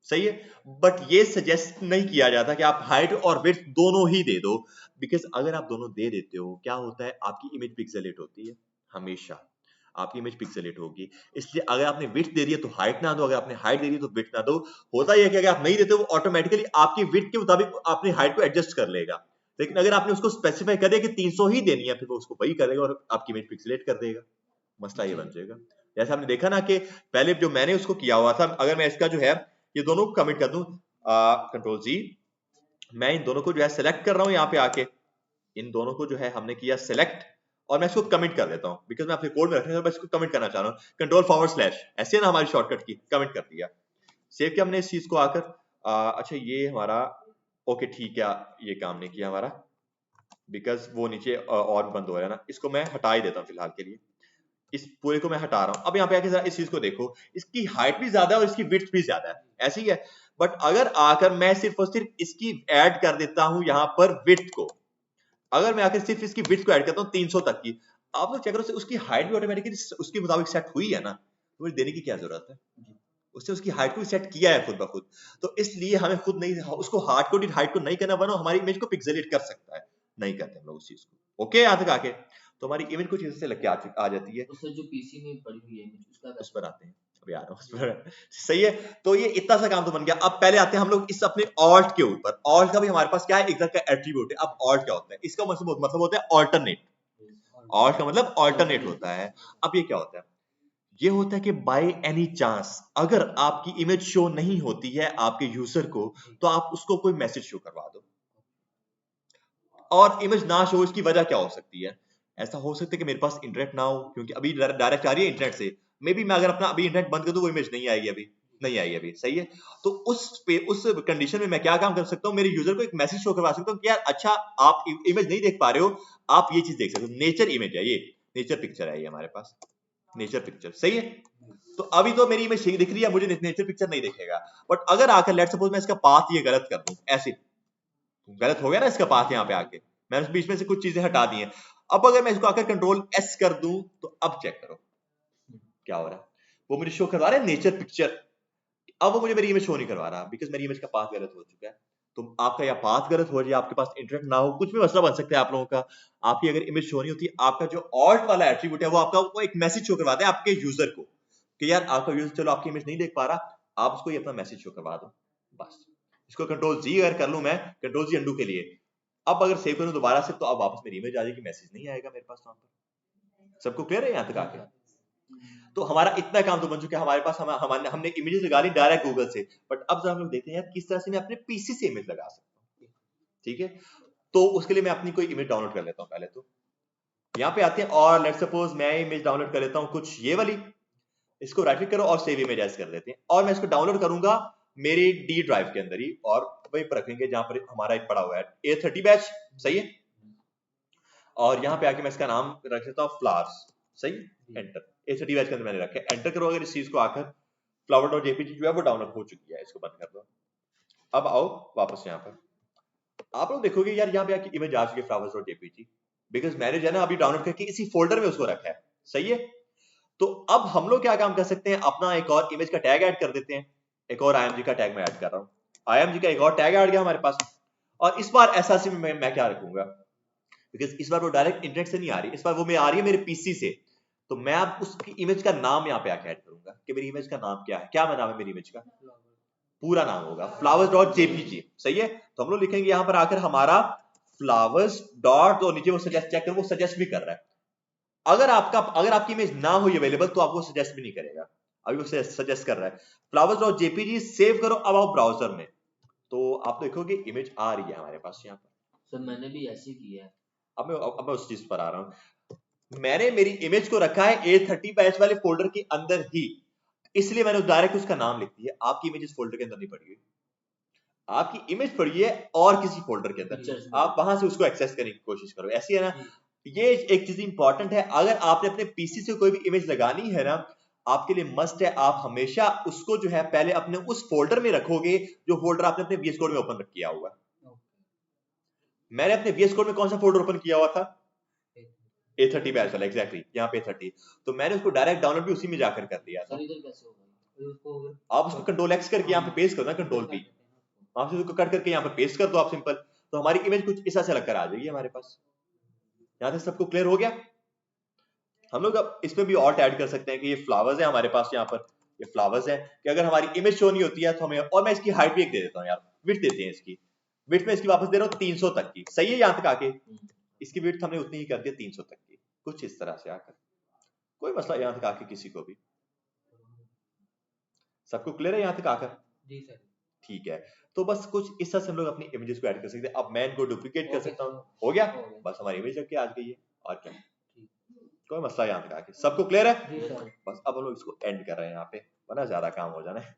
सही है। बट ये सजेस्ट नहीं किया जाता कि आप हाइट और विड्थ दोनों ही दे दो, बिकॉज अगर आप दोनों दे देते हो क्या होता है, आपकी इमेज पिक्सेलेट होती है, हमेशा आपकी इमेज पिक्सेलेट होगी। इसलिए अगर आपने विड्थ दे दी है तो हाइट ना दो, अगर आपने हाइट दे दी तो विड्थ ना दो। होता यह है कि अगर आप नहीं देते वो ऑटोमेटिकली आपकी विड्थ के मुताबिक अपनी हाइट को एडजस्ट कर लेगा, लेकिन अगर आपने उसको स्पेसिफाई कर दिया कि 300 ही देनी है, फिर वो उसको वही करेगा और आपकी इमेज पिक्सेलेट कर देगा, मसला ये बन जाएगा। जैसे हमने देखा ना कि पहले जो मैंने उसको किया हुआ था, अगर मैं इसका जो है ये दोनों को कमिट कर दूं, कंट्रोल जी, मैं इन दोनों को जो है सिलेक्ट कर रहा हूं, यहाँ पे आके इन दोनों को जो है हमने किया सिलेक्ट, और मैं इसको कमिट कर देता हूं, बिकॉज मैं अपने कोड में रखने मैं इसको कमिट करना चाह रहा हूं, कंट्रोल// ऐसे ना हमारी शॉर्टकट की कमिट कर दिया, सेव किया हमने इस चीज को आकर। अच्छा ये हमारा ओके ठीक है, ये काम नहीं किया हमारा, बिकॉज वो नीचे और बंद हो रहा है ना, इसको मैं हटा ही देता हूँ फिलहाल के लिए, इस पूरे को मैं हटा रहा हूं। अब यहाँ पे आके जरा इस चीज को देखो, इसकी हाइट भी ज्यादा है और इसकी विड्थ भी ज्यादा है, ऐसी ही है, बट अगर आकर मैं सिर्फ और सिर्फ इसकी ऐड कर देता हूं यहाँ पर विड्थ को, अगर मैं आकर सिर्फ इसकी विड्थ को ऐड करता हूँ 300 तक की, आप लोग चेक करो उसकी हाइट भी ऑटोमेटिकली उसके मुताबिक सेट हुई है ना, तो मुझे देने की क्या जरूरत है, उसने उसकी हाइट को सेट किया है खुद ब खुद, तो इसलिए हमें खुद नहीं उसको हार्ड कोडेड हाइट को नहीं करना, बनो हमारी इमेज को पिक्सेलेट कर सकता है, नहीं करते हम लोग उस चीज को। ओके यहाँ तक आके तो हमारी इमेज कुछ इस से लग के आ जाती है। तो सर जो पीसी में पड़ी हुई है इमेज उसका उस पर आते हैं, अभी आ रहा हूँ उस पर। सही है, तो ये इतना सा काम तो बन गया। अब पहले आते हैं हम लोग इस अपने ऑल्ट के ऊपर। ऑल्ट का भी हमारे पास क्या है, एक तरह का एट्रीब्यूट है। अब ऑल्ट क्या होता है, इसका मतलब होता है ऑल्टरनेट। ऑल्ट का मतलब ऑल्टरनेट होता है। अब ये क्या होता है, ये होता है कि बाय एनी चांस अगर आपकी इमेज शो नहीं होती है आपके यूजर को, तो आप उसको कोई मैसेज शो करवा दो। और इमेज ना शो, इसकी वजह क्या हो सकती है, ऐसा हो सकता है कि मेरे पास इंटरनेट ना हो, क्योंकि अभी डायरेक्ट आ रही है इंटरनेट से, मे बी मैं अगर अपना अभी इंटरनेट बंद कर दूं वो इमेज नहीं आएगी, अभी नहीं आएगी अभी। सही है, तो उस कंडीशन में मैं क्या काम कर सकता हूं, मेरे यूजर को एक मैसेज शो करवा सकता हूं कि यार अच्छा आप इमेज नहीं देख पा रहे हो, आप ये चीज देख सकते हो। नेचर इमेज है, ये नेचर पिक्चर है, ये हमारे पास नेचर पिक्चर। सही है, तो अभी तो मेरी इमेज दिख रही है, मुझे नेचर पिक्चर नहीं दिखेगा। बट अगर आकर लेट्स सपोज मैं इसका पाथ ये गलत कर दूं, ऐसे गलत हो गया ना इसका पाथ, यहाँ पे आके मैंने बीच में से कुछ चीजें हटा दी हैं। अब अगर मैं इसको आकर कंट्रोल/S कर दूं, तो अब चेक करो क्या हो रहा है, वो मुझे शो करवा रहा है नेचर पिक्चर। अब वो मुझे मेरी इमेज शो नहीं करवा रहा, बिकॉज मेरी इमेज का पाथ गलत हो चुका है। तो आपका या पाथ गलत हो जाए, आपके पास इंटरनेट ना हो, कुछ भी मसला बन सकता है आप लोगों का। आपकी अगर इमेज शो नहीं होती, आपका जो ऑल्ट वाला एट्रीब्यूट है वो आपका वो एक मैसेज शो करवाता है आपके यूजर को कि यार आपका यूजर चलो आपकी इमेज नहीं देख पा रहा, आप उसको ये अपना मैसेज शो करवा दो बस। इसको कंट्रोल-G अगर कर लूं मैं, कंट्रोल-G अंडू के लिए, अब अगर सेव करूं दोबारा से, तो अब वापस मेरी इमेज आ जाएगी, मैसेज नहीं आएगा मेरे पास वहां पर। सबको क्लियर है यहाँ तक आके? तो हमारा इतना काम तो बन चुका है हमारे पास, हमने इमेजेस लगा ली डायरेक्ट गूगल से। बट अब जरा हम लोग देखते हैं यार किस तरह से मैं अपने पीसी से इमेज लगा सकता हूँ। ठीक है, तो उसके लिए मैं अपनी कोई इमेज डाउनलोड कर लेता हूँ पहले तो। यहाँ पे आते हैं और लेट्स सपोज मैं इमेज डाउनलोड कर लेता हूँ कुछ ये वाली, इसको राइट क्लिक करो और सेव इमेज एज कर देते हैं। और मैं इसको डाउनलोड करूंगा मेरे डी ड्राइव के अंदर ही, और वहीं पर रखेंगे जहां पर हमारा एक पड़ा हुआ है A30 बैच। सही है, और यहाँ पे आके मैं इसका नाम रख देता हूँ फ्लावर्स। सही, एंटर। A30 बैच के अंदर मैंने रखा है, एंटर करो अगर इस चीज को आकर। flower.jpg जो है वो डाउनलोड हो चुकी है, इसको बंद कर दो। अब आओ वापस यहाँ पर, आप लोग देखोगे यार यहाँ पे आके इमेज आ चुकी है flowers.jpg, बिकॉज मैंने जो है ना अभी डाउनलोड करके इसी फोल्डर में उसको रखा है। सही है, तो अब हम लोग क्या काम कर सकते हैं, अपना एक और इमेज का टैग ऐड कर देते हैं। एक और img का टैग मैं ऐड कर रहा हूँ, img का एक और टैग आ गया हमारे पास। और इस बार एसआरसी में मैं क्या रखूंगा, बिकॉज इस बार वो डायरेक्ट इंटरनेट से नहीं आ रही, इस बार वो मैं आ रही है मेरे पीसी से। तो मैं अब उसकी इमेज का नाम यहाँ पे आके ऐड करूंगा कि मेरी इमेज का नाम क्या है, क्या नाम है मेरी इमेज का, पूरा नाम होगा flowers.jpg। सही है, तो हम लोग लिखेंगे यहाँ पर आकर हमारा flowers डॉट, और नीचे वो सजेस्ट चेक कर, वो सजेस्ट भी कर रहा है। अगर आपकी इमेज ना हो अवेलेबल तो आपको सजेस्ट भी नहीं करेगा, अभी वो सजेस्ट कर रहा है flowers.jpg। सेव करो, अब आओ ब्राउजर में, तो आप देखोगे इमेज आ रही है हमारे पास यहाँ पर। सर मैंने भी ऐसे किया है। अब मैं उस चीज पर आ रहा हूँ। मैंने मेरी इमेज को रखा है A30 बैच वाले फोल्डर के अंदर ही, इसलिए मैंने डायरेक्ट उसका नाम लिख दिया। आपकी इमेज इस फोल्डर के अंदर नहीं पड़ी हुई, आपकी इमेज पड़ी है और किसी फोल्डर के अंदर, आप वहां से उसको एक्सेस करने की कोशिश करो। ऐसी है ना, ये एक चीज इंपॉर्टेंट है। अगर आपने अपने पीसी से कोई भी इमेज लगानी है ना, आपके लिए मस्ट है आप हमेशा उसको जो है पहले अपने उस फोल्डर में रखोगे जो फोल्डर आपने अपने VS कोड में ओपन किया हुआ है। मैंने अपने VS कोड में कौन सा फोल्डर ओपन किया हुआ था, A30 बैच वाला, एग्जैक्टली यहाँ पे A30, तो मैंने उसको डायरेक्ट डाउनलोड भी उसी में जाकर कर दिया था। इधर कैसे होगा, आप उसको कंट्रोल-X करके यहाँ पे पेस्ट करो ना, कंट्रोल-P, वहां से उसको कट करके यहाँ पे पेस्ट कर दो आप सिंपल, तो हमारी इमेज कुछ इस तरह से लगकर आ जाएगी हमारे पास। यहाँ तक सबको क्लियर हो गया? हम लोग अब इसमें भी और ऐड कर सकते हैं कि ये फ्लावर्स है हमारे पास, यहाँ पर ये फ्लावर्स है कि अगर हमारी इमेज शो नहीं होती है तो हमें, और मैं इसकी हाइट भी एक दे देता हूँ यार, विड्थ देते हैं इसकी, विड्थ में इसकी वापस दे रहा हूँ 300 तक की। सही है, यहाँ तक आके इसकी विड्थ हमने उतनी ही कर दी 300 तक की, कुछ इस तरह से आकर, कोई मसला यहाँ तक आके किसी को भी, सबको क्लियर है यहाँ तक आकर? जी सर। ठीक है, तो बस कुछ इस तरह से हम लोग अपनी इमेजेस को ऐड कर सकते हैं। अब मैं इनको डुप्लीकेट कर ओके सकता हूँ, सर, हो गया, हो गया। बस हमारी इमेज रख के आ गई है, और क्या, ठीक। कोई मसला यहाँ तक आके सबको क्लियर है? जी सर। बस अब हम लोग इसको एंड कर रहे हैं यहाँ पे, वरना ज्यादा काम हो जाना है।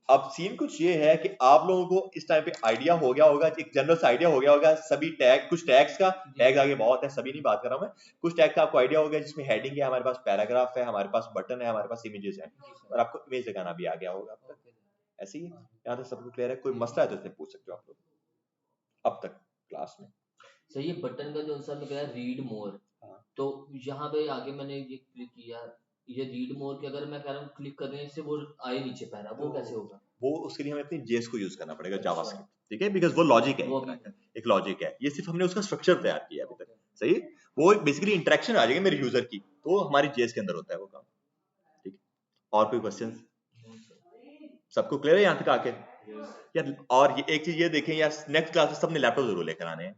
अब सीन कुछ ये है कि आप लोगों को इस टाइम पे आइडिया हो गया होगा, एक जनरल सा आइडिया हो गया होगा सभी टैग, कुछ टैग्स का, टैग आगे बहुत है, सभी नहीं बात कर रहा हूं मैं, कुछ टैग का आपको आइडिया हो गया जिसमें हेडिंग है, हमारे पास पैराग्राफ है, हमारे पास बटन है, हमारे पास इमेजेस हैं, और आपको इमेज लगाना भी आ गया होगा अब तक। ऐसे ही यहाँ तक सबको क्लियर है? कोई मसला है तो इसमें पूछ सकते हो आप लोग अब तक क्लास में। सर ये बटन का जो सर ने कहा रीड मोर, हाँ। तो यहाँ पे आगे मैंने ये क्लिक किया, ये रीड मोर के अगर मैं कह रहा हूँ क्लिक करने से वो आए नीचे पैरा, वो कैसे होगा? वो उसके लिए हमें अपनी जेस को यूज करना पड़ेगा, जावास्क्रिप्ट, ठीक है, बिकॉज वो लॉजिक है, वो एक तरह का, एक लॉजिक है, ये सिर्फ हमने उसका स्ट्रक्चर तैयार किया अभी तक, सही, वो बेसिकली इंटरेक्शन आ जाएगी मेरे यूजर की, तो हमारी जेस के अंदर होता है वो काम, ठीक है। और कोई क्वेश्चन? सबको क्लियर है यहाँ तक आके? यार और ये एक चीज ये देखें यार, नेक्स्ट क्लास में सबने लैपटॉप जरूर लेकर आने हैं,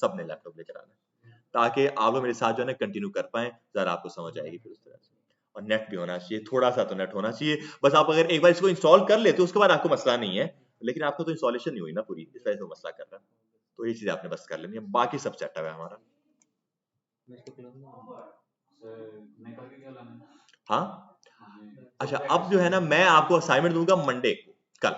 सबने लैपटॉप लेकर आना है, ताकि आप लोग मेरे साथ जो है ना कंटिन्यू कर पाएं, जरा आपको समझ आएगी फिर उस तरह से, और नेट भी होना चाहिए, थोड़ा सा तो नेट होना चाहिए, बस आप अगर एक बार इसको इंस्टॉल कर लेते तो उसके बाद आपको मसला नहीं है, लेकिन आपको तो इंस्टॉलेशन नहीं हुई ना पूरी, इस वजह से मसला कर रहा है, तो ये चीज आपने बस कर लेनी है, बाकी सब सेटअप है हमारा। हाँ अच्छा, अब जो है ना मैं आपको असाइनमेंट दूंगा मंडे को, कल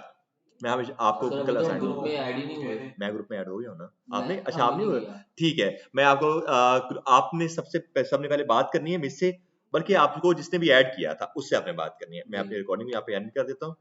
मैं आपको सर कल अभी तो हम असाइनमेंट ग्रुप दूंगा। में ऐड ही नहीं हुए। मैं ग्रुप में ऐड हो गया हूं ना, आपने? मैं अच्छा आप नहीं हुए, गया। ठीक है, मैं आपको आपने सबने पहले बात करनी है मुझसे, बल्कि आपको जिसने भी ऐड किया था उससे आपने बात करनी है, मैं अपनी रिकॉर्डिंग यहाँ पे एंड कर देता हूँ।